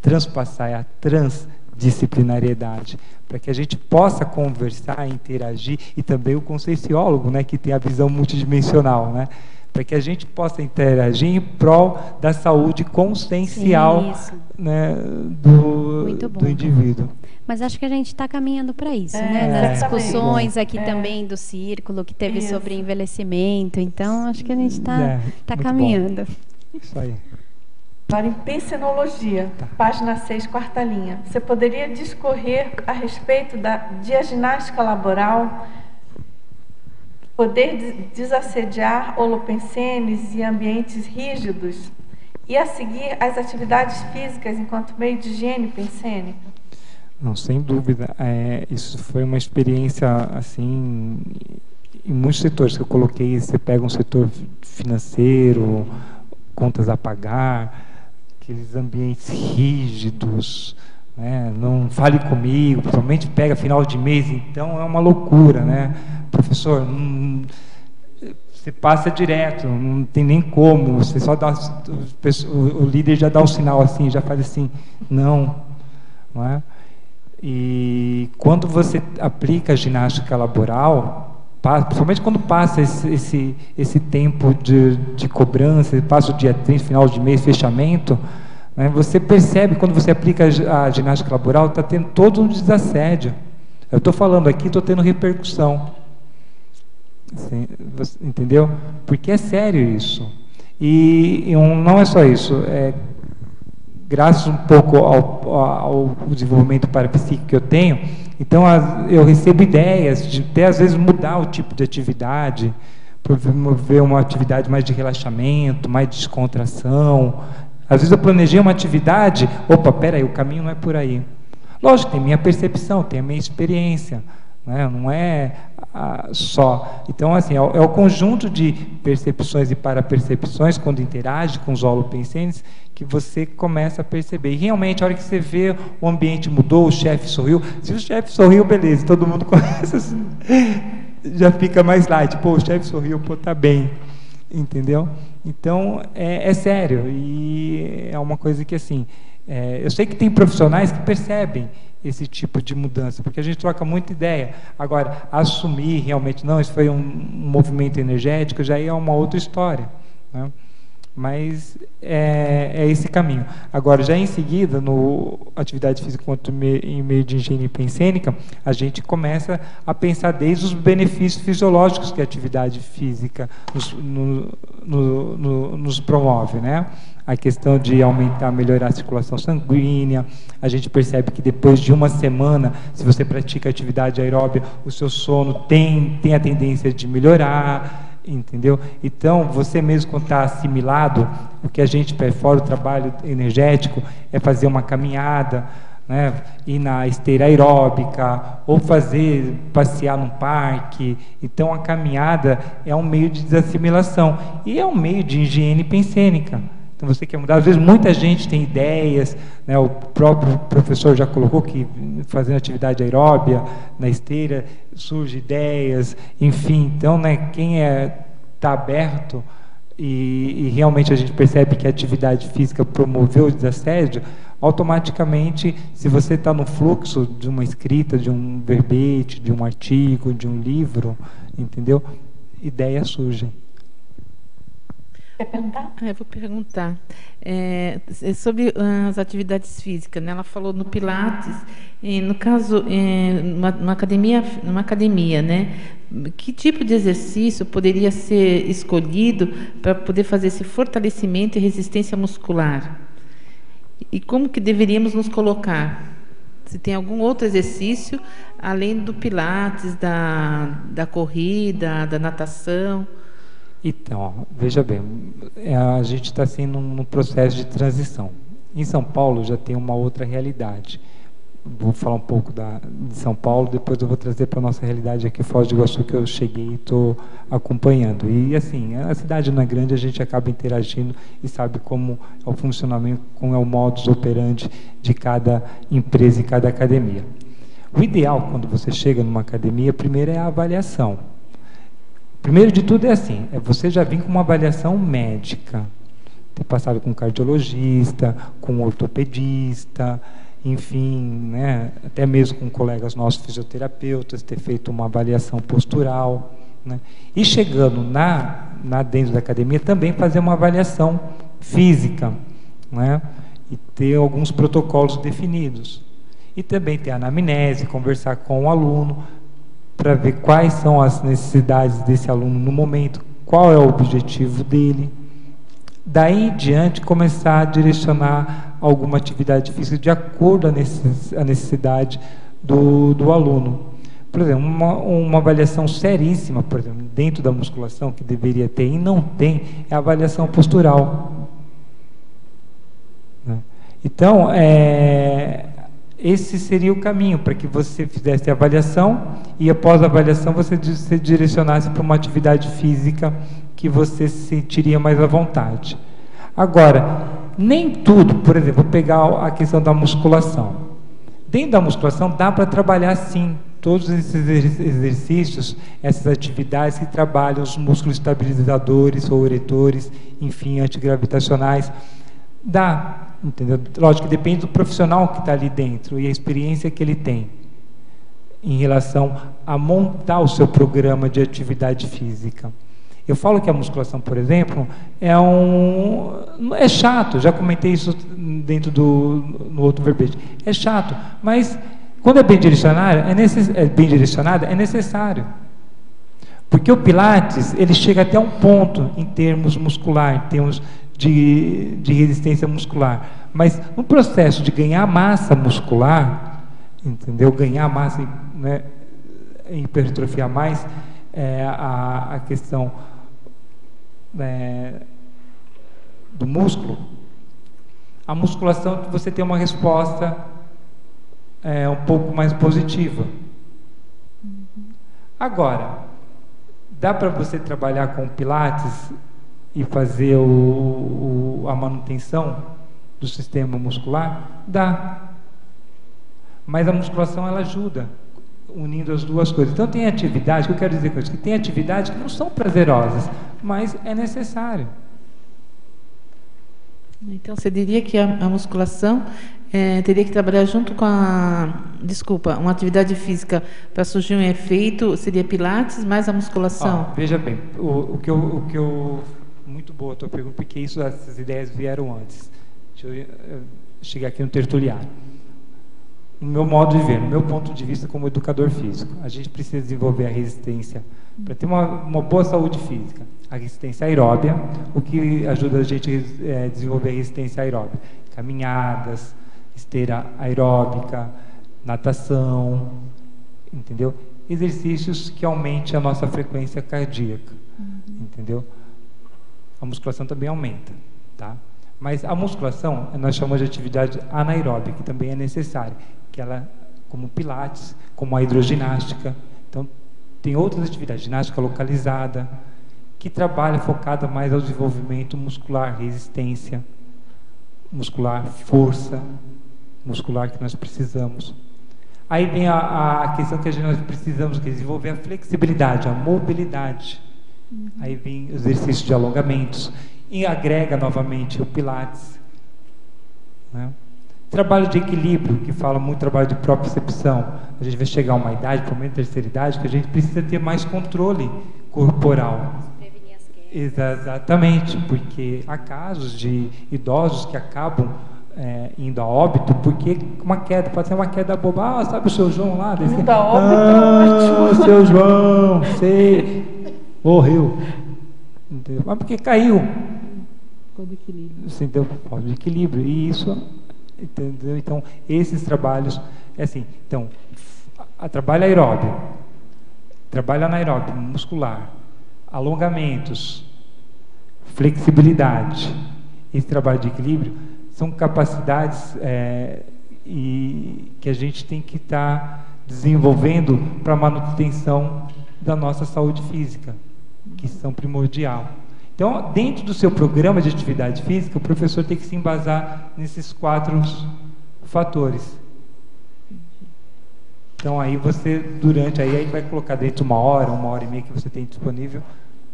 transpassar, é a transdisciplinariedade, para que a gente possa conversar, interagir, e também o conscienciólogo, né, que tem a visão multidimensional, né, para que a gente possa interagir em prol da saúde consciencial, né, do indivíduo. Mas acho que a gente está caminhando para isso, né? Das discussões aqui também do círculo que teve sobre envelhecimento, então acho que a gente está caminhando. Bom. Isso aí. Agora, em pensinologia, página 6, quarta linha. Você poderia discorrer a respeito da ginástica laboral, poder desassediar holopensenes e ambientes rígidos, e a seguir as atividades físicas enquanto meio de higiene pensênica? Não, sem dúvida. Isso foi uma experiência, assim, em muitos setores que eu coloquei. Você pega um setor financeiro, contas a pagar, aqueles ambientes rígidos, né? Não fale comigo, principalmente pega final de mês, então é uma loucura, né? Professor, você passa direto, não tem nem como, você só dá, o líder já dá o sinal assim, já faz assim, não é? E quando você aplica a ginástica laboral, principalmente quando passa esse tempo de cobrança, passa o dia 30, final de mês, fechamento, né, você percebe, quando você aplica a ginástica laboral, está tendo todo um desassédio. Eu estou falando aqui, estou tendo repercussão. Assim, entendeu? Porque é sério isso. E não é só isso. Graças um pouco ao desenvolvimento parapsíquico que eu tenho, então eu recebo ideias de até às vezes mudar o tipo de atividade, promover uma atividade mais de relaxamento, mais de descontração. Às vezes eu planejei uma atividade, peraí, o caminho não é por aí. Lógico, tem minha percepção, tem a minha experiência, né? Não é só. Então, assim, é o conjunto de percepções e parapercepções, quando interage com os holopensenes, que você começa a perceber. E realmente, a hora que você vê o ambiente mudou, o chefe sorriu. Se o chefe sorriu, beleza, todo mundo começa, já fica mais light. O chefe sorriu, tá bem. Entendeu? Então, é sério. E é uma coisa que, assim, Eu sei que tem profissionais que percebem esse tipo de mudança, porque a gente troca muita ideia. Agora, assumir realmente, não, isso foi um movimento energético, já é uma outra história, né? Mas é esse caminho. Agora, já em seguida, no atividade física quanto em meio de engenharia pensênica, a gente começa a pensar desde os benefícios fisiológicos que a atividade física nos promove, né? A questão de aumentar, melhorar a circulação sanguínea. A gente percebe que depois de uma semana, se você pratica atividade aeróbia, o seu sono tem a tendência de melhorar, entendeu? Então, você mesmo quando está assimilado, o que a gente fora o trabalho energético é fazer uma caminhada, né? Ir na esteira aeróbica, ou passear num parque. Então, a caminhada é um meio de desassimilação e é um meio de higiene pensênica. Então, você quer mudar. Às vezes, muita gente tem ideias, né? O próprio professor já colocou que, fazendo atividade aeróbia na esteira, surgem ideias, enfim. Então, né, quem está aberto e realmente a gente percebe que a atividade física promoveu o desassédio, automaticamente, se você está no fluxo de uma escrita, de um verbete, de um artigo, de um livro, entendeu? Ideias surgem. Quer perguntar? Eu vou perguntar. Sobre as atividades físicas, né? Ela falou no Pilates, no caso, numa academia, né? Que tipo de exercício poderia ser escolhido para poder fazer esse fortalecimento e resistência muscular? E como que deveríamos nos colocar? Se tem algum outro exercício, além do Pilates, da corrida, da natação? Então, veja bem, a gente está assim num processo de transição. Em São Paulo já tem uma outra realidade. Vou falar um pouco de São Paulo, depois eu vou trazer para a nossa realidade aqui em Foz do Iguaçu, que eu cheguei e estou acompanhando. E assim, a cidade não é grande, a gente acaba interagindo e sabe como é o funcionamento, como é o modus operandi de cada empresa e cada academia. O ideal, quando você chega numa academia, primeiro é a avaliação. Primeiro de tudo é assim, você já vir com uma avaliação médica, ter passado com um cardiologista, com um ortopedista, enfim, né, até mesmo com colegas nossos fisioterapeutas, ter feito uma avaliação postural, né, e chegando dentro da academia também fazer uma avaliação física, né, e ter alguns protocolos definidos. E também ter a anamnese, conversar com o aluno, para ver quais são as necessidades desse aluno no momento, qual é o objetivo dele. Daí em diante, começar a direcionar alguma atividade física de acordo à necessidade do aluno. Por exemplo, uma avaliação seríssima, por exemplo, dentro da musculação, que deveria ter e não tem, é a avaliação postural. Então, esse seria o caminho para que você fizesse a avaliação e após a avaliação você se direcionasse para uma atividade física que você se sentiria mais à vontade. Agora, nem tudo, por exemplo, vou pegar a questão da musculação. Dentro da musculação dá para trabalhar sim todos esses exercícios, essas atividades que trabalham os músculos estabilizadores ou eretores, enfim, antigravitacionais. Dá. Entendeu? Lógico que depende do profissional que está ali dentro e a experiência que ele tem em relação a montar o seu programa de atividade física. Eu falo que a musculação, por exemplo, é chato, já comentei isso dentro no outro verbete. É chato, mas quando é bem direcionada, é necessário. Porque o Pilates, ele chega até um ponto em termos muscular, em termos de resistência muscular, mas no processo de ganhar massa muscular, entendeu? Ganhar massa, né, hipertrofiar mais, a questão do músculo, a musculação você tem uma resposta um pouco mais positiva. Agora, dá para você trabalhar com Pilates e fazer a manutenção do sistema muscular? Dá. Mas a musculação, ela ajuda, unindo as duas coisas. Então tem atividade, que eu quero dizer com isso, que tem atividades que não são prazerosas, mas é necessário. Então, você diria que a musculação teria que trabalhar junto com uma atividade física para surgir um efeito, seria pilates mais a musculação? Veja bem, muito boa a tua pergunta, porque essas ideias vieram antes. Deixa eu chegar aqui no tertuliário. No meu modo de ver, no meu ponto de vista como educador físico, a gente precisa desenvolver a resistência para ter uma boa saúde física. A resistência aeróbia, o que ajuda a gente a desenvolver a resistência aeróbia? Caminhadas, esteira aeróbica, natação, entendeu? Exercícios que aumentem a nossa frequência cardíaca, entendeu? A musculação também aumenta, tá? Mas a musculação, nós chamamos de atividade anaeróbica, que também é necessária, que ela, como pilates, como a hidroginástica. Então, tem outras atividades, ginástica localizada, que trabalha focada mais ao desenvolvimento muscular, resistência muscular, força muscular que nós precisamos. Aí vem a questão que nós precisamos desenvolver a flexibilidade, a mobilidade. Aí vem os exercícios de alongamentos e agrega novamente o pilates, né? Trabalho de equilíbrio, que fala muito trabalho de propriocepção. A gente vai chegar a uma idade, pelo menos terceira idade, que a gente precisa ter mais controle corporal. Prevenir as quedas. Exatamente, porque há casos de idosos que acabam indo a óbito porque uma queda, pode ser uma queda boba. Sabe o seu João lá? Indo a óbito. O seu João, sei, morreu. Entendeu? Mas porque caiu. Falta de equilíbrio. Entendeu? Falta de equilíbrio. E isso, entendeu? Então, esses trabalhos, assim, então, trabalho aeróbio, trabalho anaeróbio, muscular, alongamentos, flexibilidade, esse trabalho de equilíbrio, são capacidades que a gente tem que estar desenvolvendo para a manutenção da nossa saúde física, que são primordial. Então, dentro do seu programa de atividade física, o professor tem que se embasar nesses 4 fatores. Então, aí você, aí vai colocar dentro de 1 hora, 1h30 que você tem disponível,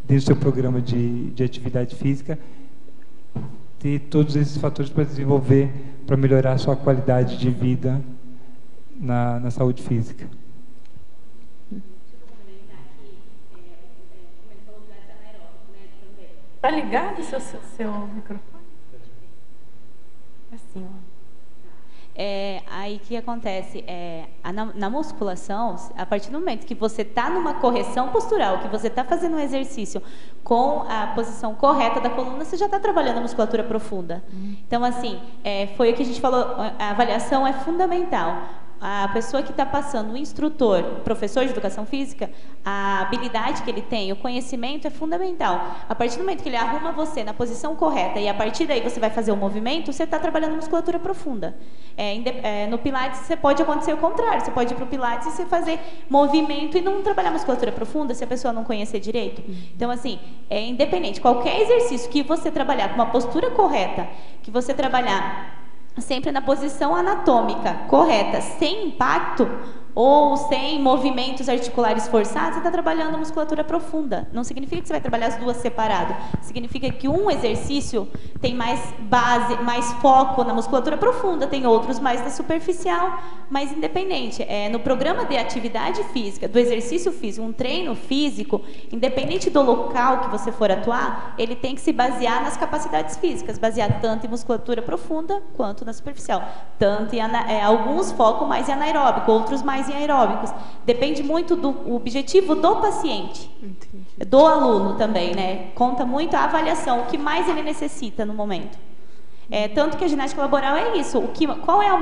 dentro do seu programa de atividade física, ter todos esses fatores para desenvolver, para melhorar a sua qualidade de vida na saúde física. Está ligado seu microfone? Assim, ó. Aí o que acontece? Na musculação, a partir do momento que você está numa correção postural, que você está fazendo um exercício com a posição correta da coluna, você já está trabalhando a musculatura profunda. Então, assim, foi o que a gente falou, a avaliação é fundamental. A pessoa que está passando, o instrutor, o professor de educação física, a habilidade que ele tem, o conhecimento é fundamental. A partir do momento que ele arruma você na posição correta e a partir daí você vai fazer o movimento, você está trabalhando musculatura profunda. No Pilates você pode acontecer o contrário, você pode ir para o Pilates e você fazer movimento e não trabalhar musculatura profunda se a pessoa não conhecer direito. Então, assim, independente, qualquer exercício que você trabalhar com uma postura correta, que você trabalhar sempre na posição anatômica correta, sem impacto ou sem movimentos articulares forçados, você está trabalhando musculatura profunda. Não significa que você vai trabalhar as duas separado. Significa que um exercício tem mais base, mais foco na musculatura profunda, tem outros mais na superficial, mas independente. No programa de atividade física, do exercício físico, um treino físico, independente do local que você for atuar, ele tem que se basear nas capacidades físicas, basear tanto em musculatura profunda quanto na superficial. Tanto em alguns focam mais em anaeróbico, outros mais em aeróbicos. Depende muito do objetivo do paciente. Entendi. Do aluno também, né? Conta muito a avaliação, o que mais ele necessita no momento. Tanto que a ginástica laboral é isso. Qual é o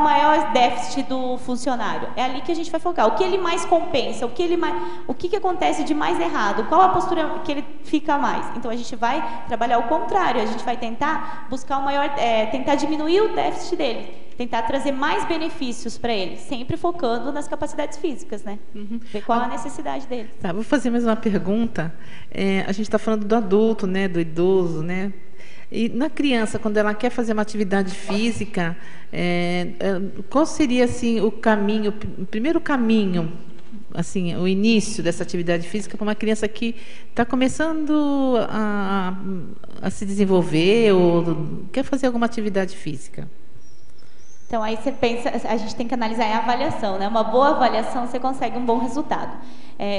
maior déficit do funcionário? É ali que a gente vai focar. O que ele mais compensa? O que acontece de mais errado? Qual a postura que ele fica mais? Então a gente vai trabalhar o contrário. A gente vai tentar buscar tentar diminuir o déficit dele, tentar trazer mais benefícios para ele, sempre focando nas capacidades físicas, né? Ver qual a necessidade dele. Tá, vou fazer mais uma pergunta. A gente está falando do adulto, né? Do idoso, né? E na criança, quando ela quer fazer uma atividade física, qual seria assim o primeiro caminho assim, o início dessa atividade física para uma criança que está começando a se desenvolver ou quer fazer alguma atividade física? Então, aí você pensa, a gente tem que analisar a avaliação, né? Uma boa avaliação, você consegue um bom resultado.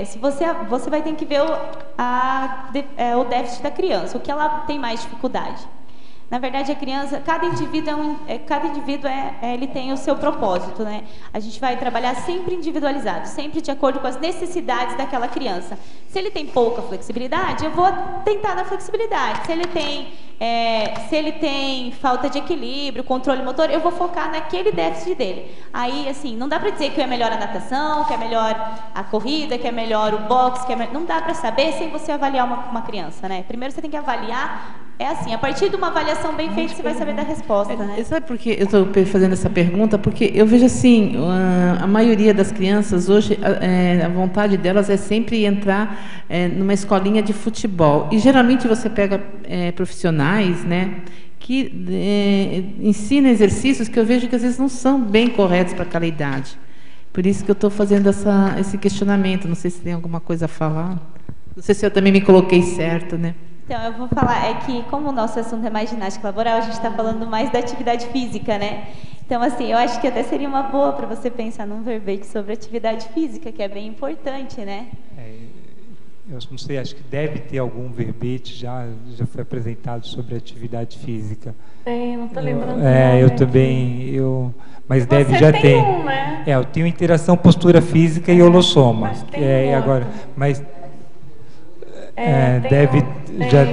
Se você vai ter que ver o déficit da criança, o que ela tem mais dificuldade. Na verdade, a criança, cada indivíduo ele tem o seu propósito, né? A gente vai trabalhar sempre individualizado, sempre de acordo com as necessidades daquela criança. Se ele tem pouca flexibilidade, eu vou tentar na flexibilidade. Se ele tem falta de equilíbrio, controle motor, eu vou focar naquele déficit dele. Aí, assim, não dá para dizer que é melhor a natação, que é melhor a corrida, que é melhor o boxe, não dá para saber sem você avaliar uma criança, né? Primeiro você tem que avaliar. É assim, a partir de uma avaliação bem feita, você vai saber da resposta, né? Sabe por que eu estou fazendo essa pergunta? Porque eu vejo assim, a maioria das crianças hoje, a vontade delas é sempre entrar numa escolinha de futebol. E geralmente você pega profissionais, né, que ensinam exercícios que eu vejo que às vezes não são bem corretos para aquela idade. Por isso que eu estou fazendo esse questionamento. Não sei se tem alguma coisa a falar. Não sei se eu também me coloquei certo, né? Então, eu vou falar, que como o nosso assunto é mais ginástica laboral, a gente está falando mais da atividade física, né? Então, assim, eu acho que até seria uma boa para você pensar num verbete sobre atividade física, que é bem importante, né? Eu não sei, acho que deve ter algum verbete, já foi apresentado sobre atividade física. Tem, não estou lembrando. Eu também, mas deve, já tem. Né? Eu tenho interação, postura física e holossoma. Mas tem agora, mas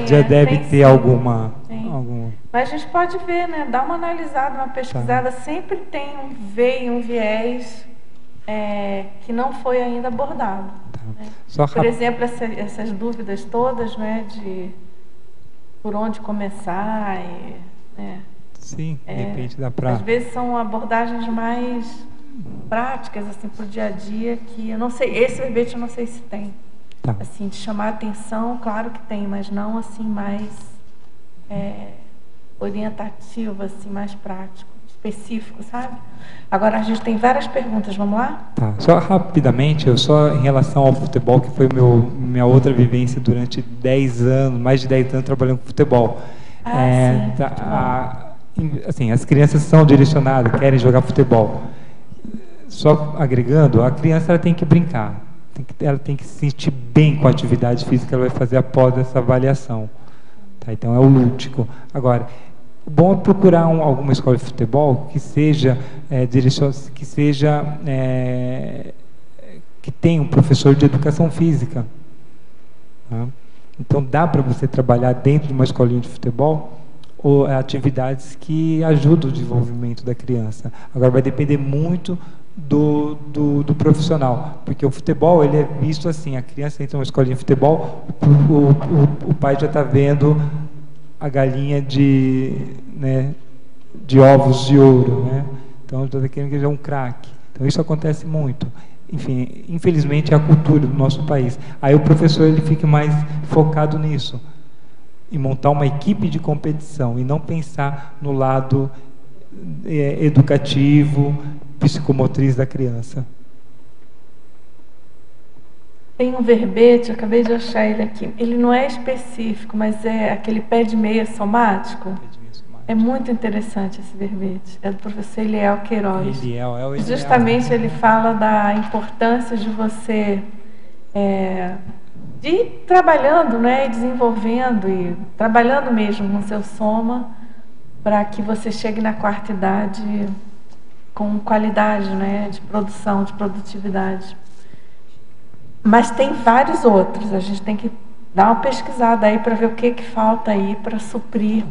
já deve ter alguma. Mas a gente pode ver, né? Dá uma analisada, uma pesquisada. Tá. Sempre tem um V e um viés que não foi ainda abordado. Tá. Né? Por exemplo, essas dúvidas todas, né? De por onde começar. Sim, de repente dá para. Às vezes são abordagens mais práticas, assim, para o dia a dia, que eu não sei. Esse verbete eu não sei se tem. Tá. Assim, de chamar a atenção, claro que tem, mas não assim mais orientativo, assim, mais prático, específico, sabe? Agora a gente tem várias perguntas, vamos lá? Tá. Só rapidamente, em relação ao futebol, que foi minha outra vivência durante 10 anos, mais de 10 anos trabalhando com futebol. Assim, as crianças são direcionadas, querem jogar futebol. Só agregando, a criança ela tem que brincar. Ela tem que se sentir bem com a atividade física que ela vai fazer após essa avaliação. Tá? Então, é o lúdico. Agora, o bom é procurar alguma escola de futebol que tenha um professor de educação física. Tá? Então, dá para você trabalhar dentro de uma escolinha de futebol ou atividades que ajudam o desenvolvimento da criança. Agora, vai depender muito do profissional, porque o futebol ele é visto assim, a criança entra numa escolinha de futebol, o pai já está vendo a galinha de ovos de ouro, né? Então está querendo que ele é um craque. Então isso acontece muito. Enfim, infelizmente é a cultura do nosso país. Aí o professor ele fica mais focado nisso, em montar uma equipe de competição e não pensar no lado educativo, psicomotriz da criança. Tem um verbete, eu acabei de achar ele aqui. Ele não é específico, mas é aquele pé de meia somático. É muito interessante esse verbete. É do professor Eliel Queiroz. Justamente ele fala da importância de você de ir trabalhando, né, desenvolvendo e trabalhando mesmo no seu soma para que você chegue na quarta idade com qualidade, né, de produção, de produtividade. Mas tem vários outros, a gente tem que dar uma pesquisada aí para ver o que falta aí para suprir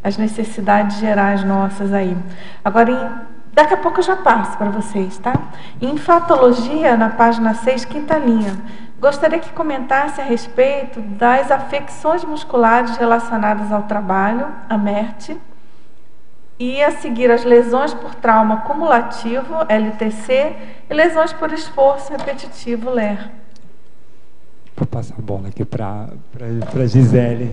as necessidades gerais nossas aí. Agora, daqui a pouco eu já passo para vocês, tá? Em Fatologia, na página 6, quinta linha, gostaria que comentasse a respeito das afecções musculares relacionadas ao trabalho, a MERT, e a seguir as lesões por trauma cumulativo, LTC, e lesões por esforço repetitivo, LER. Vou passar a bola aqui para a Gisele.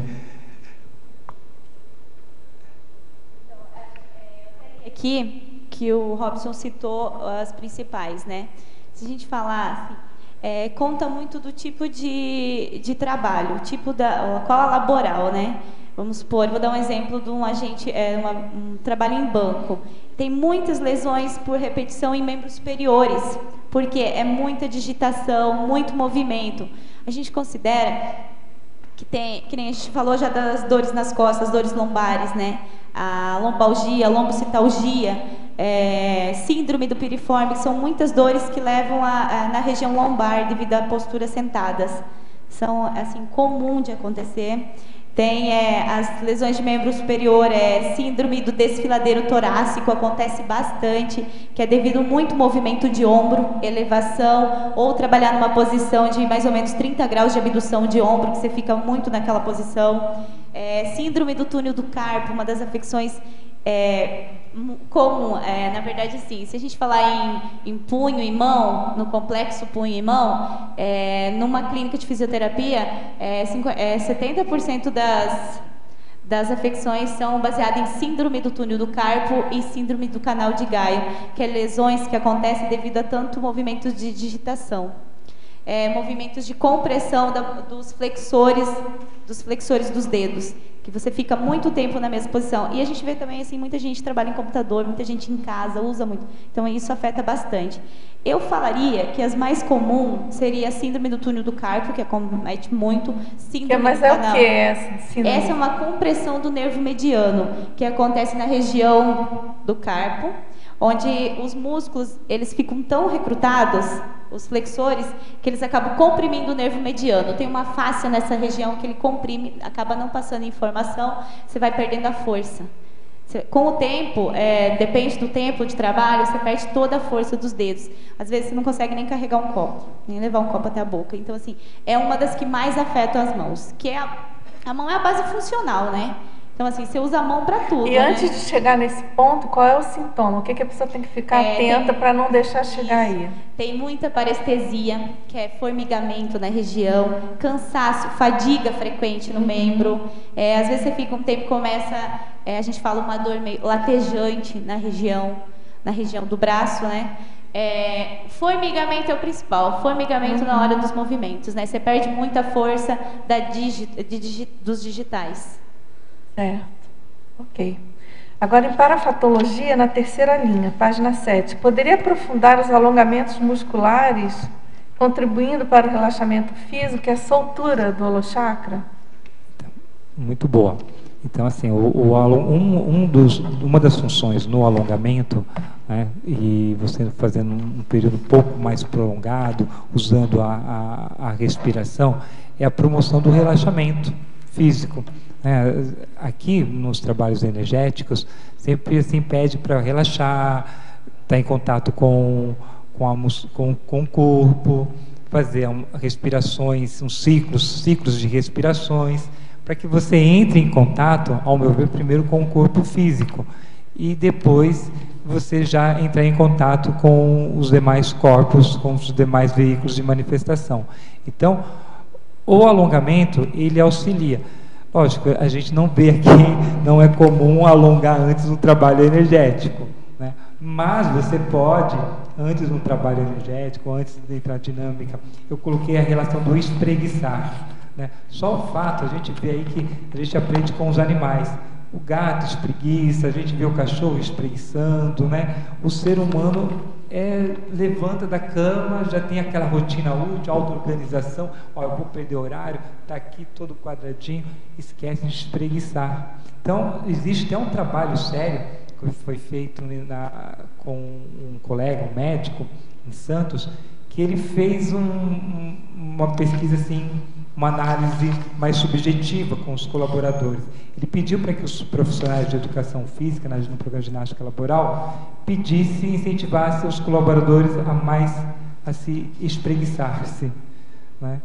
Aqui que o Robson citou as principais, né? Se a gente falar, conta muito do tipo de trabalho, qual a laboral, né? Vamos supor, vou dar um exemplo de um agente, um trabalho em banco. Tem muitas lesões por repetição em membros superiores, porque é muita digitação, muito movimento. A gente considera que nem a gente falou já das dores nas costas, dores lombares, né? A lombalgia, a lombocitalgia, síndrome do piriforme, que são muitas dores que levam na região lombar devido a posturas sentadas. São, assim, comum de acontecer. Tem as lesões de membro superior, síndrome do desfiladeiro torácico, acontece bastante, que é devido a muito movimento de ombro, elevação, ou trabalhar numa posição de mais ou menos 30 graus de abdução de ombro, que você fica muito naquela posição. Síndrome do túnel do carpo, uma das afecções comum, na verdade, assim, se a gente falar em punho e mão, no complexo punho e mão, numa clínica de fisioterapia, 70% das afecções são baseadas em síndrome do túnel do carpo e síndrome do canal de Gaio, que é lesões que acontecem devido a tanto movimento de digitação. Movimentos de compressão dos flexores dos dedos, que você fica muito tempo na mesma posição. E a gente vê também, assim, muita gente trabalha em computador, muita gente em casa, usa muito. Então, isso afeta bastante. Eu falaria que as mais comuns seria a síndrome do túnel do carpo, que acomete muito, síndrome do canal. O que é essa síndrome? Essa é uma compressão do nervo mediano, que acontece na região do carpo, onde os músculos, eles ficam tão recrutados, os flexores, que eles acabam comprimindo o nervo mediano. Tem uma fáscia nessa região que ele comprime, acaba não passando informação, você vai perdendo a força. Com o tempo, depende do tempo de trabalho, você perde toda a força dos dedos. Às vezes você não consegue nem carregar um copo, nem levar um copo até a boca. Então, assim, é uma das que mais afetam as mãos, que a mão é a base funcional, né? Então, assim, você usa a mão para tudo. E antes de chegar nesse ponto, qual é o sintoma? O que a pessoa tem que ficar atenta para não deixar chegar aí? Tem muita parestesia, que é formigamento na região, cansaço, fadiga frequente no membro. Às vezes você fica um tempo, começa, a gente fala uma dor meio latejante na região do braço, né? Formigamento é o principal, formigamento na hora dos movimentos, né? Você perde muita força dos digitais. Certo, ok. Agora, em parafatologia, na terceira linha, página 7, poderia aprofundar os alongamentos musculares, contribuindo para o relaxamento físico e a soltura do holochakra? Muito boa. Então, assim, uma das funções no alongamento, né, e você fazendo um período um pouco mais prolongado, usando a respiração, é a promoção do relaxamento físico. Aqui nos trabalhos energéticos sempre assim pede para relaxar, estar em contato com o corpo, fazer respirações, ciclos de respirações, para que você entre em contato, ao meu ver, primeiro com o corpo físico e depois você já entrar em contato com os demais corpos, com os demais veículos de manifestação. Então, o alongamento, ele auxilia. Lógico, a gente não vê aqui, não é comum alongar antes do trabalho energético, né? Mas você pode, antes do trabalho energético, antes de entrar na dinâmica, eu coloquei a relação do espreguiçar, né? Só o fato, a gente vê aí que a gente aprende com os animais. O gato espreguiça, a gente vê o cachorro espreguiçando, né? O ser humano levanta da cama, já tem aquela rotina útil, auto-organização, eu vou perder horário, está aqui todo quadradinho, esquece de espreguiçar. Então, existe até um trabalho sério que foi feito com um colega, um médico, em Santos, que ele fez uma pesquisa assim, uma análise mais subjetiva com os colaboradores. Ele pediu para que os profissionais de educação física, no programa de ginástica laboral, pedissem e incentivassem os colaboradores a se espreguiçar-se, né?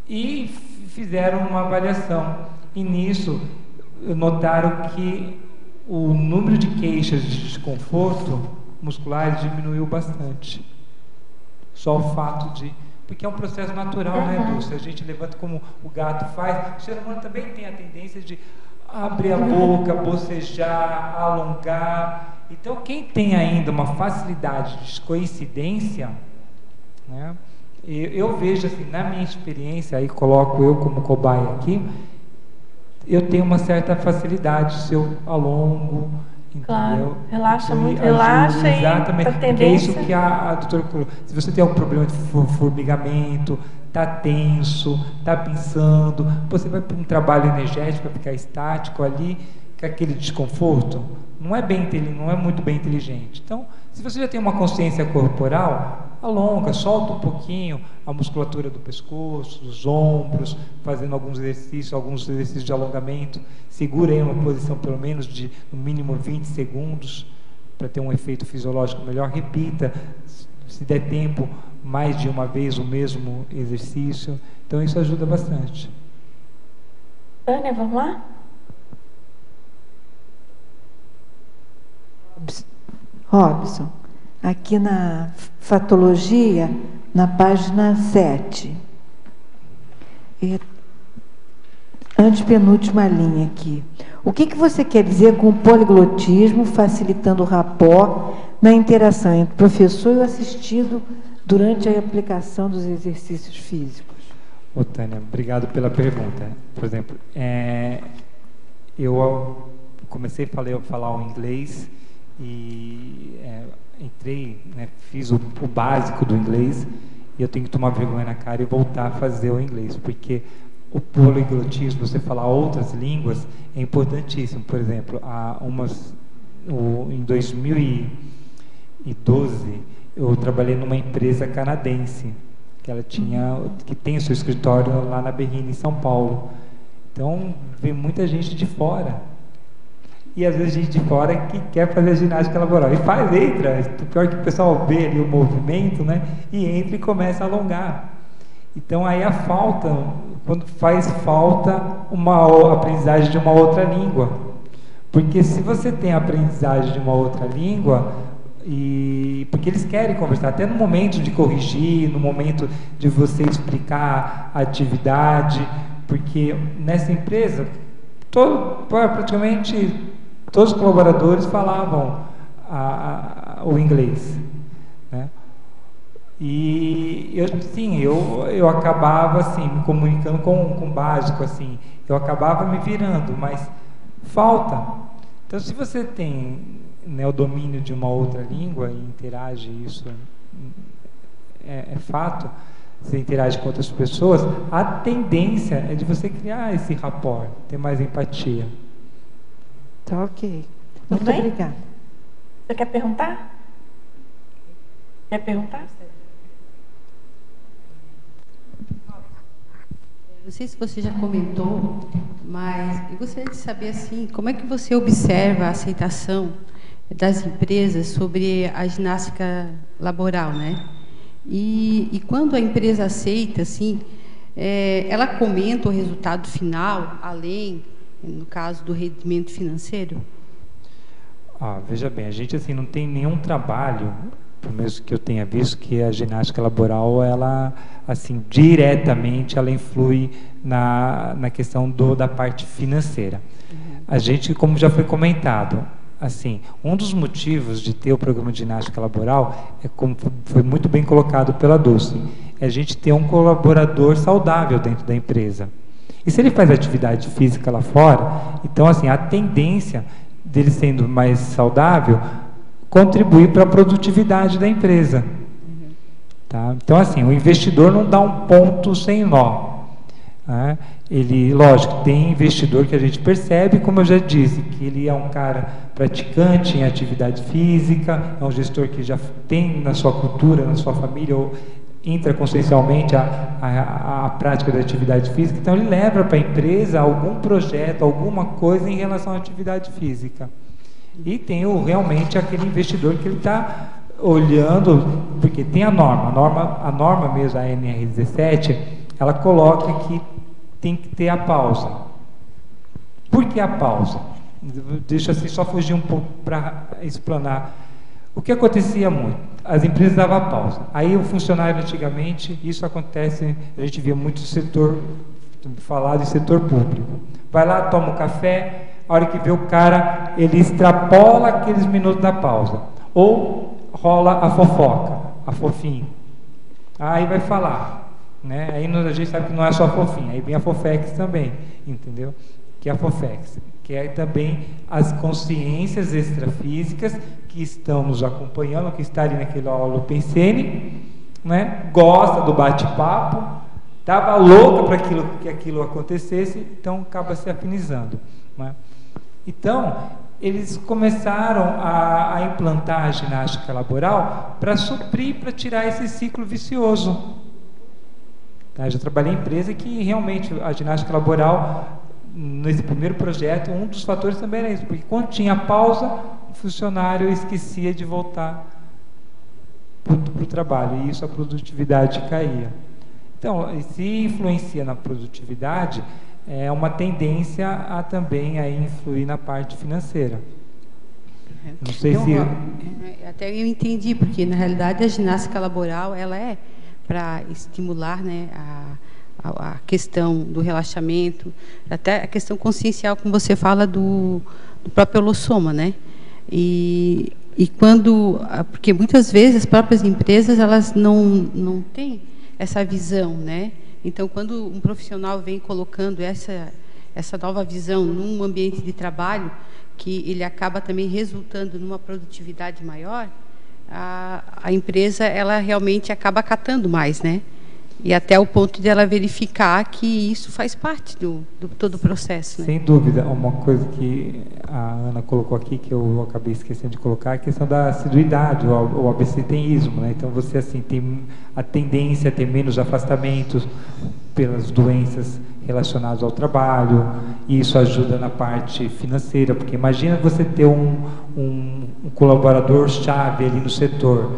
E fizeram uma avaliação. E nisso, notaram que o número de queixas de desconforto muscular diminuiu bastante. Só o fato de... Porque é um processo natural, né, Dulce? A gente levanta como o gato faz. O ser humano também tem a tendência de abrir a boca, bocejar, alongar. Então, quem tem ainda uma facilidade de coincidência, né, Eu vejo assim, na minha experiência, aí coloco eu como cobaia aqui, eu tenho uma certa facilidade se eu alongo, claro, entendeu? relaxa Então, muito, relaxa e exatamente, a porque é tendência... isso que a doutora falou. Se você tem algum problema de formigamento, está tenso, está pensando, você vai para um trabalho energético, vai ficar estático ali, com aquele desconforto, não é muito bem inteligente. Então, se você já tem uma consciência corporal, alonga, solta um pouquinho a musculatura do pescoço, dos ombros, fazendo alguns exercícios de alongamento, segura aí uma posição pelo menos de no mínimo 20 segundos, para ter um efeito fisiológico melhor, repita, se der tempo, mais de uma vez o mesmo exercício, então isso ajuda bastante. Tânia, vamos lá? Robson, aqui na fatologia, na página 7, antepenúltima linha aqui. O que você quer dizer com o poliglotismo facilitando o rapport na interação entre o professor e o assistido durante a aplicação dos exercícios físicos? Ô, Tânia, obrigado pela pergunta. Por exemplo, eu comecei a falar o inglês e entrei, né, fiz o básico do inglês e eu tenho que tomar vergonha na cara e voltar a fazer o inglês, porque o poliglotismo, você falar outras línguas, é importantíssimo. Por exemplo, em 2012, eu trabalhei numa empresa canadense, que tem o seu escritório lá na Berrini, em São Paulo. Então, vem muita gente de fora. E às vezes gente de fora que quer fazer ginástica laboral. E entra. Pior que o pessoal vê ali o movimento, né? E entra e começa a alongar. Então aí quando faz falta uma aprendizagem de uma outra língua. Porque se você tem a aprendizagem de uma outra língua, porque eles querem conversar, até no momento de corrigir, no momento de você explicar a atividade, porque nessa empresa, praticamente todos os colaboradores falavam o inglês, né? E eu acabava assim, me comunicando com o básico, assim, eu acabava me virando, mas falta. Então, se você tem, né, o domínio de uma outra língua e interage, isso é fato, você interage com outras pessoas, a tendência é de você criar esse rapport, ter mais empatia. Tá ok. Muito obrigada. Você quer perguntar? Quer perguntar? Não sei se você já comentou, mas eu gostaria de saber assim, como é que você observa a aceitação das empresas sobre a ginástica laboral, né? E quando a empresa aceita, assim, ela comenta o resultado final, além, no caso do rendimento financeiro? Veja bem, a gente assim não tem nenhum trabalho, pelo menos que eu tenha visto, que a ginástica laboral, ela assim diretamente ela influi na questão da parte financeira. A gente, como já foi comentado, assim, um dos motivos de ter o programa de ginástica laboral é, como foi muito bem colocado pela Dulce, é a gente ter um colaborador saudável dentro da empresa. E se ele faz atividade física lá fora, então assim, a tendência dele sendo mais saudável contribuir para a produtividade da empresa. Tá? Então assim, o investidor não dá um ponto sem nó. Né? Ele, lógico, tem investidor que a gente percebe, como eu já disse, que ele é um cara praticante em atividade física, é um gestor que já tem na sua cultura, na sua família, ou intraconsciencialmente a prática da atividade física, então ele leva para a empresa algum projeto, alguma coisa em relação à atividade física. E tem realmente aquele investidor que ele está olhando, porque tem a norma mesmo, a NR17, ela coloca que tem que ter a pausa. Por que a pausa? Deixa assim, só fugir um pouco para explanar. O que acontecia muito? As empresas davam pausa. Aí o funcionário antigamente, isso acontece, a gente via muito setor, falado em setor público. Vai lá, toma um café, a hora que vê o cara, ele extrapola aqueles minutos da pausa. Ou rola a fofoca, a fofinho. Aí vai falar, né? Aí a gente sabe que não é só a FOFIM, aí vem a FOFEX também, entendeu? Que é a FOFEX, que é também as consciências extrafísicas que estão nos acompanhando, que está ali naquele holopensene, né? Gosta do bate-papo, estava louca para que aquilo acontecesse, então acaba se afinizando, né? Então, eles começaram a implantar a ginástica laboral para suprir, para tirar esse ciclo vicioso. Tá? Já trabalhei em empresa que realmente a ginástica laboral, nesse primeiro projeto, um dos fatores também era isso, porque quando tinha pausa, o funcionário esquecia de voltar para o trabalho, e isso a produtividade caía. Então, se influencia na produtividade, é uma tendência a também a influir na parte financeira. Não sei se... Até eu entendi, porque na realidade a ginástica laboral ela é para estimular, né, a questão do relaxamento, até a questão consciencial, como você fala do próprio holossoma, né? E quando... Porque muitas vezes as próprias empresas elas não têm essa visão, né? Então, quando um profissional vem colocando essa nova visão num ambiente de trabalho, que ele acaba também resultando numa produtividade maior, a empresa ela realmente acaba acatando mais, né? E até o ponto de ela verificar que isso faz parte do todo o processo, né? Sem dúvida. Uma coisa que a Ana colocou aqui, que eu acabei esquecendo de colocar, é a questão da assiduidade, o absenteísmo, né? Então, você assim, tem a tendência a ter menos afastamentos pelas doenças relacionadas ao trabalho, e isso ajuda na parte financeira, porque imagina você ter um colaborador-chave ali no setor,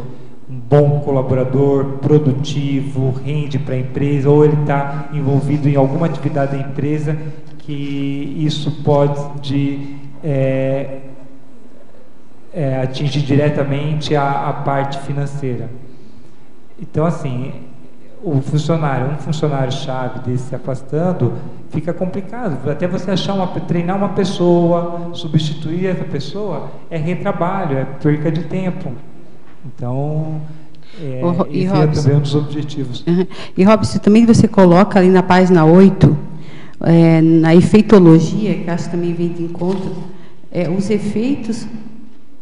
um bom colaborador, produtivo, rende para a empresa, ou ele está envolvido em alguma atividade da empresa que isso pode atingir diretamente a parte financeira. Então, assim, um funcionário-chave desse se afastando, fica complicado. Até você treinar uma pessoa, substituir essa pessoa, é retrabalho, é perca de tempo. Então, esse é também um dos objetivos. E, Robson, também você coloca ali na página 8, na efeitologia, que acho que também vem de encontro, os efeitos,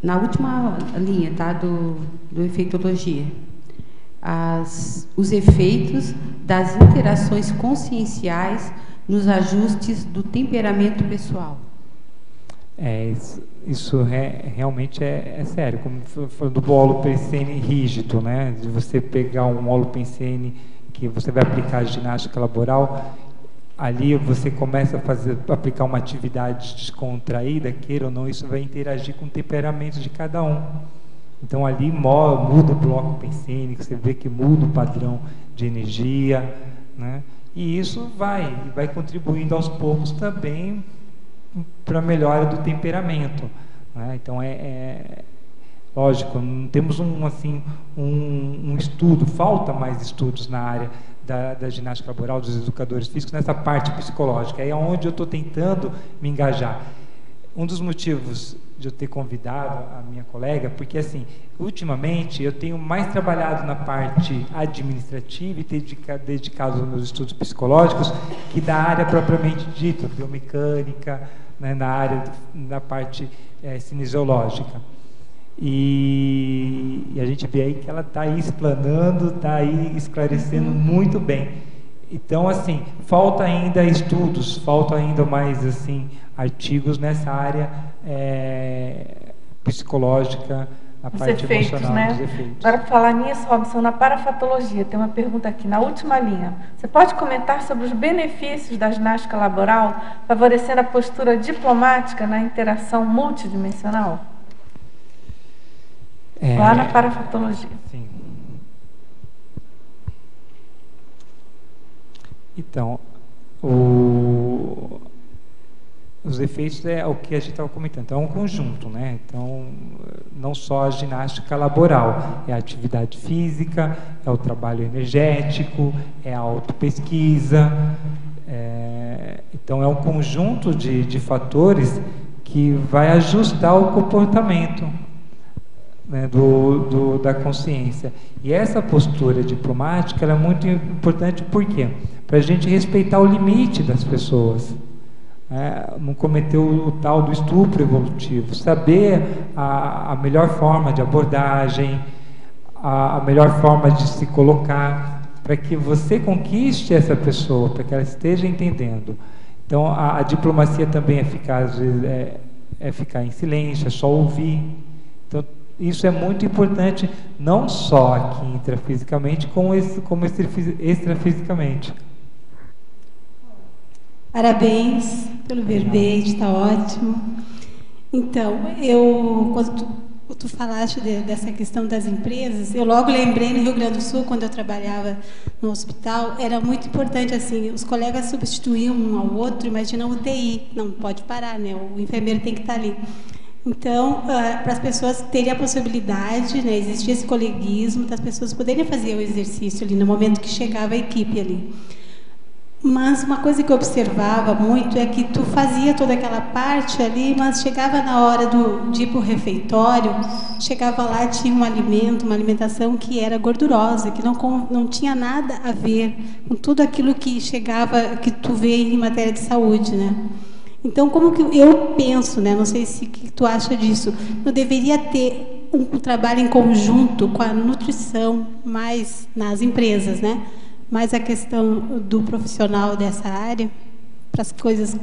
na última linha, tá, do efeitologia, os efeitos das interações conscienciais nos ajustes do temperamento pessoal. Isso realmente é sério, como falando do holopensene rígido, né? De você pegar um holopensene que você vai aplicar a ginástica laboral, ali você começa a aplicar uma atividade descontraída, queira ou não, isso vai interagir com o temperamento de cada um. Então ali muda o bloco pensene, você vê que muda o padrão de energia, né? E isso vai contribuindo aos poucos também para a melhora do temperamento, né? Então lógico, não temos um estudo, falta mais estudos na área da ginástica laboral, dos educadores físicos, nessa parte psicológica. É onde eu estou tentando me engajar. Um dos motivos de eu ter convidado a minha colega, porque assim, ultimamente eu tenho mais trabalhado na parte administrativa e dedicado aos meus estudos psicológicos que da área propriamente dita, biomecânica, né, na parte cinesiológica. E a gente vê aí que ela está aí explanando, está aí esclarecendo muito bem. Então, assim, falta ainda estudos, falta ainda mais assim artigos nessa área psicológica, na parte emocional, né? Dos efeitos. Agora, para falar nisso, Robson, na parafatologia, tem uma pergunta aqui, na última linha. Você pode comentar sobre os benefícios da ginástica laboral, favorecendo a postura diplomática na interação multidimensional? Lá na parafatologia. Sim. Então, os efeitos é o que a gente estava comentando. Então, é um conjunto, né? Então, não só a ginástica laboral, é a atividade física, é o trabalho energético, é a autopesquisa. Então, é um conjunto de fatores que vai ajustar o comportamento. né, da consciência. E essa postura diplomática ela é muito importante, por quê? Para a gente respeitar o limite das pessoas. Não cometer o tal do estupro evolutivo, saber a melhor forma de abordagem, a melhor forma de se colocar, para que você conquiste essa pessoa, para que ela esteja entendendo. Então, a diplomacia também é ficar, às vezes, é ficar em silêncio, é só ouvir. Então, isso é muito importante, não só aqui intrafisicamente, como extrafisicamente. Parabéns pelo verbete, está ótimo. Então, quando tu falaste dessa questão das empresas, eu logo lembrei no Rio Grande do Sul, quando eu trabalhava no hospital, era muito importante, assim, os colegas substituíam um ao outro, imagina o UTI, não pode parar, né? O enfermeiro tem que estar ali. Então, para as pessoas terem a possibilidade, né, existia esse coleguismo, das pessoas poderem fazer o exercício ali, no momento que chegava a equipe ali. Mas uma coisa que eu observava muito é que tu fazia toda aquela parte ali, mas chegava na hora de ir para o refeitório, chegava lá, tinha um alimento, uma alimentação que era gordurosa, que não tinha nada a ver com tudo aquilo que chegava, que tu vê em matéria de saúde, né? Então, como que eu penso, né? Não sei se que tu acha disso. Eu deveria ter um trabalho em conjunto com a nutrição, mais nas empresas, né? Mais a questão do profissional dessa área, para as coisas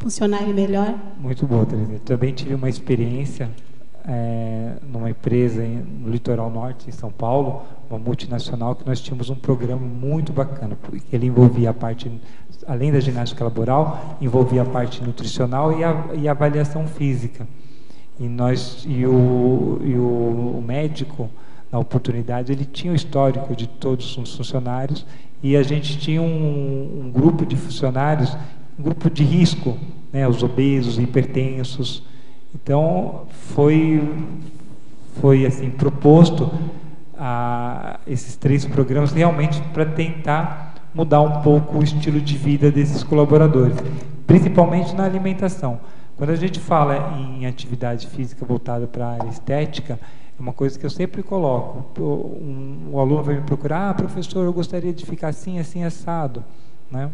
funcionarem melhor. Muito boa, Teresa. Eu também tive uma experiência numa empresa no litoral norte, em São Paulo, uma multinacional, que nós tínhamos um programa muito bacana, porque ele envolvia a parte, além da ginástica laboral, envolvia a parte nutricional e a avaliação física. E o médico, na oportunidade, ele tinha o histórico de todos os funcionários, e a gente tinha um grupo de funcionários, um grupo de risco, né, os obesos, hipertensos. Então, foi assim, proposto esses 3 programas realmente para tentar mudar um pouco o estilo de vida desses colaboradores, principalmente na alimentação. Quando a gente fala em atividade física voltada para a área estética, é uma coisa que eu sempre coloco. O aluno vai me procurar, professor, eu gostaria de ficar assim, assim, assado, né?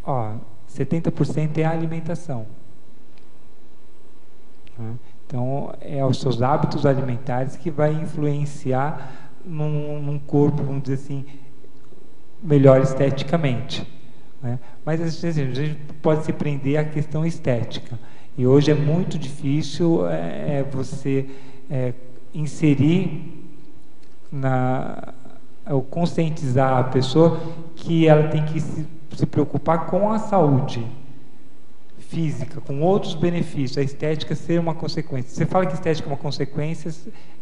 70% é a alimentação. Então, é os seus hábitos alimentares que vai influenciar num corpo, vamos dizer assim, melhor esteticamente, né? Mas assim, a gente pode se prender à questão estética. E hoje é muito difícil você inserir ou conscientizar a pessoa que ela tem que se preocupar com a saúde física, com outros benefícios, a estética ser uma consequência. Você fala que estética é uma consequência,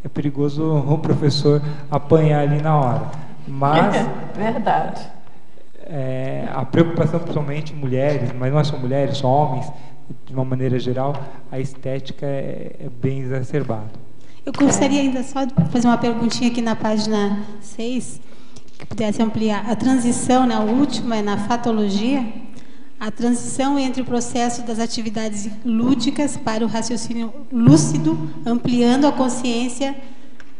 é perigoso o professor apanhar ali na hora. Mas verdade. A preocupação, principalmente mulheres, mas não é só mulheres, só homens, de uma maneira geral, a estética é bem exacerbada. Eu gostaria ainda só de fazer uma perguntinha aqui na página 6, que pudesse ampliar. A transição, né, a última, é na fatologia, a transição entre o processo das atividades lúdicas para o raciocínio lúcido, ampliando a consciência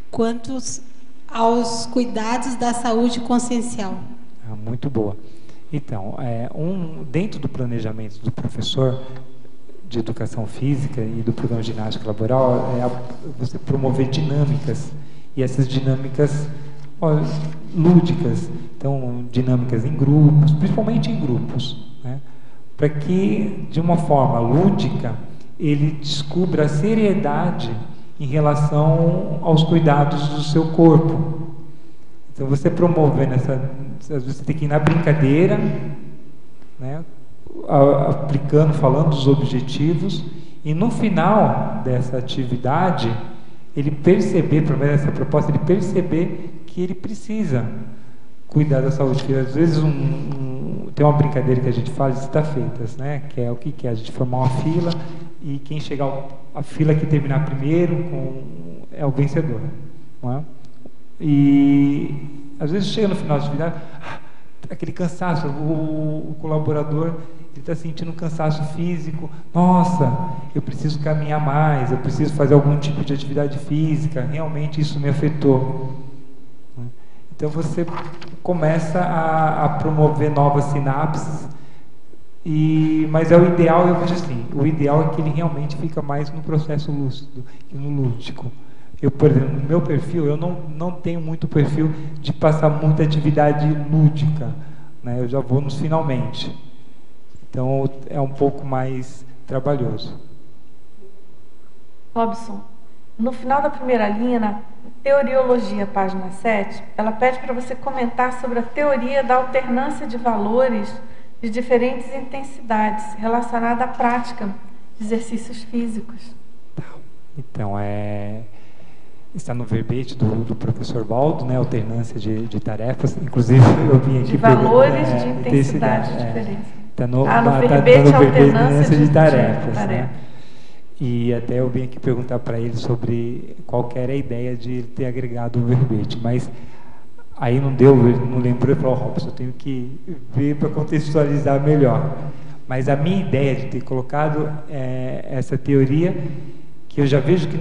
quanto aos cuidados da saúde consciencial. Muito boa. Então, dentro do planejamento do professor de educação física e do programa de ginástica laboral, você promover dinâmicas, e essas dinâmicas lúdicas, então dinâmicas em grupos, principalmente em grupos, né? Para que, de uma forma lúdica, ele descubra a seriedade em relação aos cuidados do seu corpo. Então, você promovendo às vezes você tem que ir na brincadeira, né, aplicando, falando dos objetivos, e no final dessa atividade, ele perceber, por meio dessa proposta, ele perceber que ele precisa cuidar da saúde. Porque, às vezes, tem uma brincadeira que a gente faz de estafetas, né, que é o que é? A gente formar uma fila, e quem chegar, a fila que terminar primeiro é o vencedor, não é? E às vezes chega no final da atividade, aquele cansaço, o colaborador, ele está sentindo cansaço físico, nossa, eu preciso caminhar mais, eu preciso fazer algum tipo de atividade física, realmente isso me afetou. Então você começa a promover novas sinapses, mas é o ideal, eu vejo assim, o ideal é que ele realmente fica mais no processo lúcido que no lúdico. Eu, por exemplo, no meu perfil, eu não tenho muito perfil de passar muita atividade lúdica, né? Eu já vou nos finalmente. Então, é um pouco mais trabalhoso. Robson, no final da primeira linha, na Teoriologia, página 7, ela pede para você comentar sobre a teoria da alternância de valores de diferentes intensidades relacionada à prática de exercícios físicos. Então, está no verbete do professor Valdo, né, alternância de tarefas. Inclusive, eu vim aqui... De valores de intensidade diferentes. Está no verbete alternância de tarefas. Né? E até eu vim aqui perguntar para ele sobre qual que era a ideia de ele ter agregado o verbete. Mas aí não lembrou, ele falou, Robson, eu tenho que ver para contextualizar melhor. Mas a minha ideia de ter colocado essa teoria, que eu já vejo que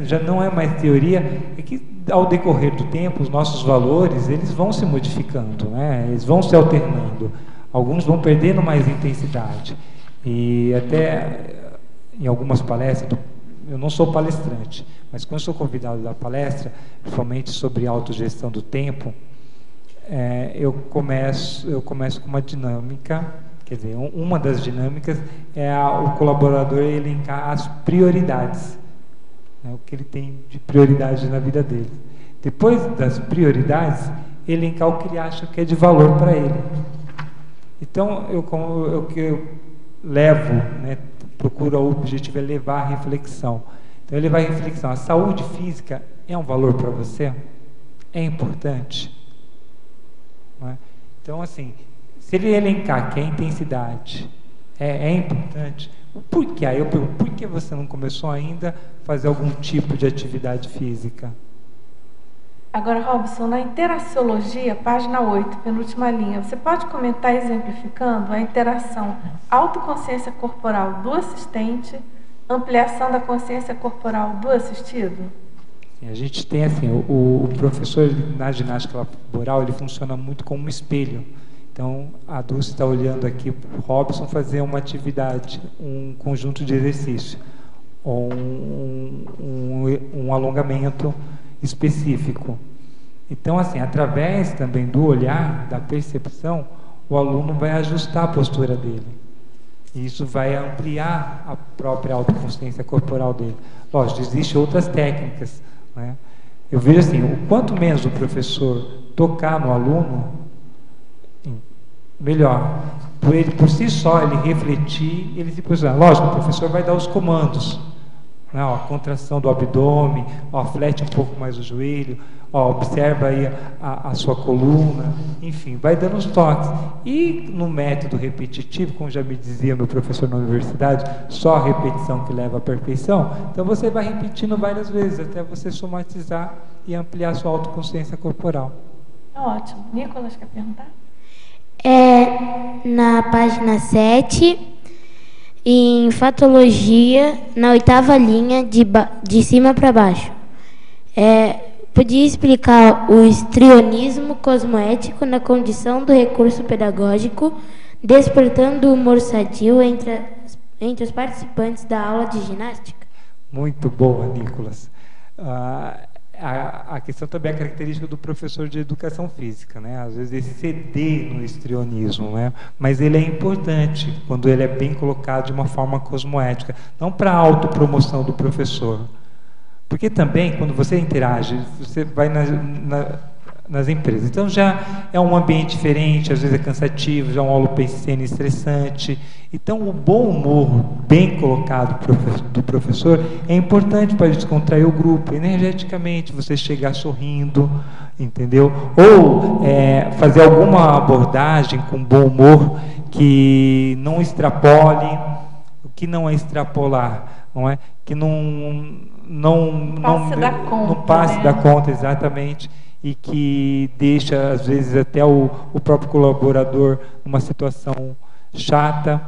já não é mais teoria, é que ao decorrer do tempo, os nossos valores, eles vão se modificando, né? Eles vão se alternando. Alguns vão perdendo mais intensidade. E até em algumas palestras, eu não sou palestrante, mas quando sou convidado da palestra, principalmente sobre autogestão do tempo, eu começo com uma dinâmica, quer dizer, uma das dinâmicas é o colaborador elencar as prioridades, né, o que ele tem de prioridade na vida dele. Depois das prioridades, elencar o que ele acha que é de valor para ele. Então, eu levo, né, procuro, o objetivo é levar a reflexão. Então, ele vai à reflexão. A saúde física é um valor para você? É importante? Não é? Então, assim, se ele elencar que a intensidade é importante, por que? Aí eu pergunto, por que você não começou ainda a fazer algum tipo de atividade física? Agora, Robson, na Interaciologia, página 8, penúltima linha, você pode comentar exemplificando a interação autoconsciência corporal do assistente, ampliação da consciência corporal do assistido? Sim, a gente tem assim, o professor na ginástica laboral, ele funciona muito como um espelho. Então, a Dulce está olhando aqui para o Robson fazer uma atividade, um conjunto de exercício, ou um alongamento específico. Então, assim, através também do olhar, da percepção, o aluno vai ajustar a postura dele. E isso vai ampliar a própria autoconsciência corporal dele. Lógico, existem outras técnicas, né? Eu vejo assim, o quanto menos o professor tocar no aluno, melhor. Por si só, ele refletir, ele se posicionar. Lógico, o professor vai dar os comandos. Né? Ó, contração do abdômen, ó, flete um pouco mais o joelho, ó, observa aí a sua coluna, enfim, vai dando os toques. E no método repetitivo, como já me dizia meu professor na universidade, só a repetição que leva à perfeição, então você vai repetindo várias vezes, até você somatizar e ampliar a sua autoconsciência corporal. Ótimo. Nicolas, quer perguntar? Na página 7, em fatologia, na 8ª linha, de cima para baixo. Podia explicar o histrionismo cosmoético na condição do recurso pedagógico, despertando o humor sadio entre os participantes da aula de ginástica? Muito boa, Nicolas. A questão também é a característica do professor de educação física, né? Às vezes ele ceder no histrionismo, né? Mas ele é importante quando ele é bem colocado de uma forma cosmoética, não para a autopromoção do professor. Porque também, quando você interage, você vai nas empresas. Então já é um ambiente diferente, às vezes é cansativo, já é um holopensene estressante. Então o bom humor bem colocado do professor é importante para descontrair o grupo, energeticamente, você chegar sorrindo, entendeu? Ou fazer alguma abordagem com bom humor que não extrapole. O que não é extrapolar, não é? Que não passe da conta, exatamente, e que deixa, às vezes, até o próprio colaborador numa situação chata.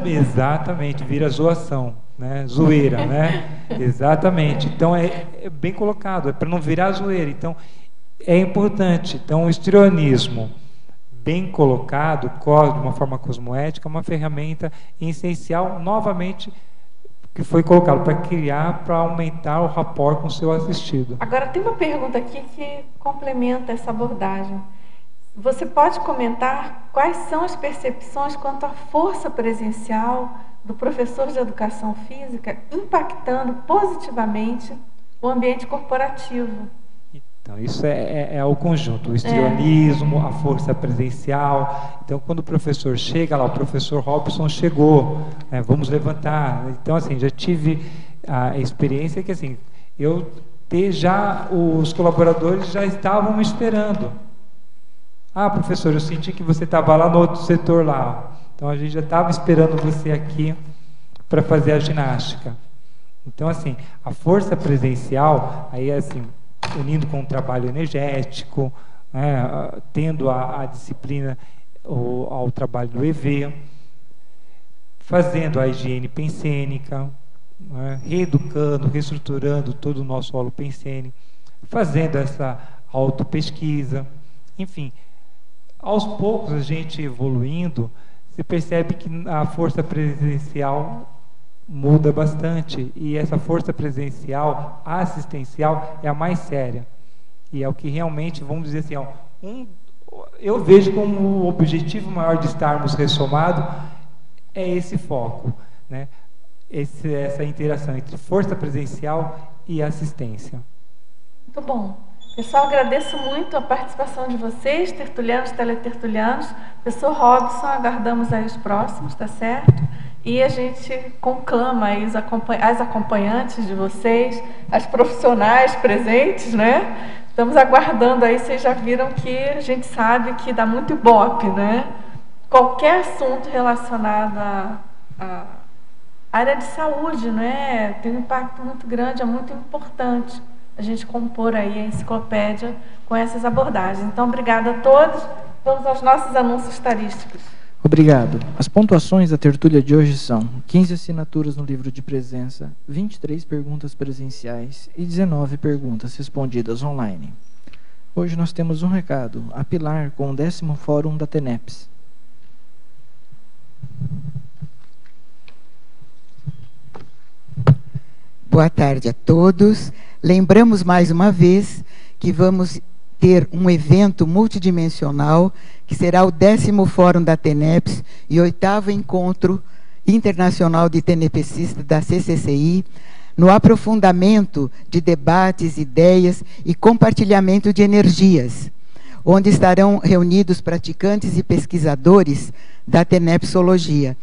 Exatamente, vira zoação, né? Zoeira, né? Exatamente. Então é bem colocado, é para não virar zoeira. Então é importante. Então o histrionismo bem colocado, de uma forma cosmoética, é uma ferramenta essencial, novamente, que foi colocado para criar, para aumentar o rapport com o seu assistido. Agora tem uma pergunta aqui que complementa essa abordagem. Você pode comentar quais são as percepções quanto à força presencial do professor de educação física impactando positivamente o ambiente corporativo? Então, isso é o conjunto, o histrionismo, a força presencial. Então, quando o professor chega lá, o professor Robson chegou, vamos levantar. Então, assim, já tive a experiência que, assim, os colaboradores já estavam me esperando. Ah, professor, eu senti que você estava lá no outro setor lá. Então, a gente já estava esperando você aqui para fazer a ginástica. Então, assim, a força presencial, aí, assim, unindo com o trabalho energético, né, tendo a disciplina ao trabalho do EV, fazendo a higiene pensênica, né, reeducando, reestruturando todo o nosso holo pensênico, fazendo essa autopesquisa, enfim, aos poucos a gente evoluindo, se percebe que a força presencial muda bastante, e essa força presencial, assistencial, é a mais séria, e é o que realmente, vamos dizer assim, eu vejo como o objetivo maior de estarmos ressomados é esse foco, né? Essa interação entre força presencial e assistência. Muito bom. Pessoal, agradeço muito a participação de vocês, tertulianos, teletertulianos. Professor Robson, aguardamos aí os próximos, tá certo? E a gente conclama aí as acompanhantes de vocês, as profissionais presentes, né? Estamos aguardando aí, vocês já viram que a gente sabe que dá muito ibope, né? Qualquer assunto relacionado à área de saúde, né? Tem um impacto muito grande, é muito importante a gente compor aí a enciclopédia com essas abordagens. Então, obrigada a todos. Vamos aos nossos anúncios tarísticos. Obrigado. As pontuações da tertúlia de hoje são 15 assinaturas no livro de presença, 23 perguntas presenciais e 19 perguntas respondidas online. Hoje nós temos um recado, a Pilar com o 10º Fórum da TENEPS. Boa tarde a todos. Lembramos mais uma vez que vamos ter um evento multidimensional, que será o 10º Fórum da TENEPS e 8º Encontro Internacional de Tenepecistas da CCCI, no aprofundamento de debates, ideias e compartilhamento de energias, onde estarão reunidos praticantes e pesquisadores da Tenepsologia.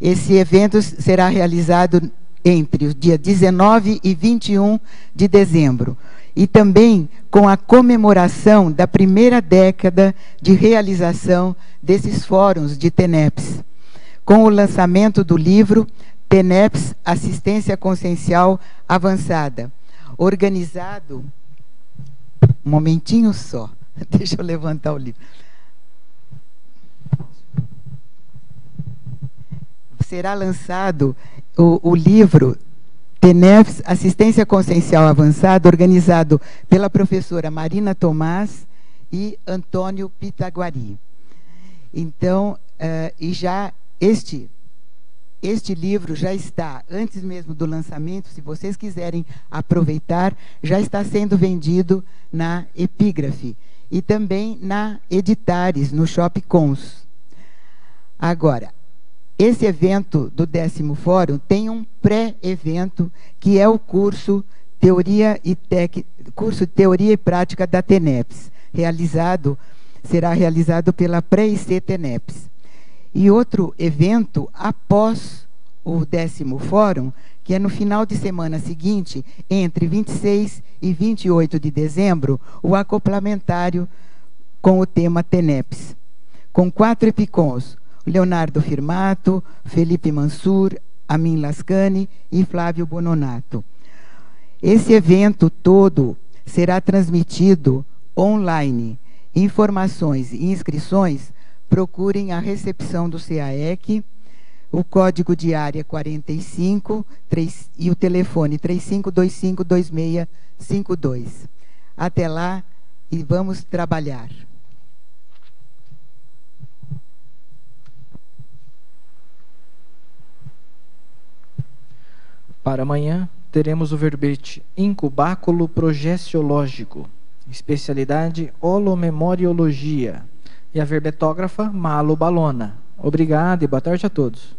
Esse evento será realizado entre o dia 19 e 21 de dezembro, e também com a comemoração da primeira década de realização desses fóruns de TENEPS, com o lançamento do livro TENEPS Assistência Consciencial Avançada, organizado... Um momentinho só, deixa eu levantar o livro. Será lançado o livro TENEPS Assistência Consciencial Avançada, organizado pela professora Marina Tomás e Antônio Pitaguari. Então, e já este livro já está, antes mesmo do lançamento, se vocês quiserem aproveitar, já está sendo vendido na Epígrafe e também na Editares, no Shop Cons. Agora, esse evento do 10º Fórum tem um pré-evento, que é o curso Teoria e Prática da TENEPS, será realizado pela Pré-IC TENEPS. E outro evento após o 10º Fórum, que é no final de semana seguinte, entre 26 e 28 de dezembro, o acoplamentário com o tema TENEPS, com 4 epicons, Leonardo Firmato, Felipe Mansur, Amin Lascani e Flávio Bononato. Esse evento todo será transmitido online Informações e inscrições, procurem a recepção do CAEC, o código de área 45 e o telefone 3525-2652. Até lá e vamos trabalhar. Para amanhã, teremos o verbete incubáculo progestiológico, especialidade holomemoriologia, e a verbetógrafa Malo Balona. Obrigado e boa tarde a todos.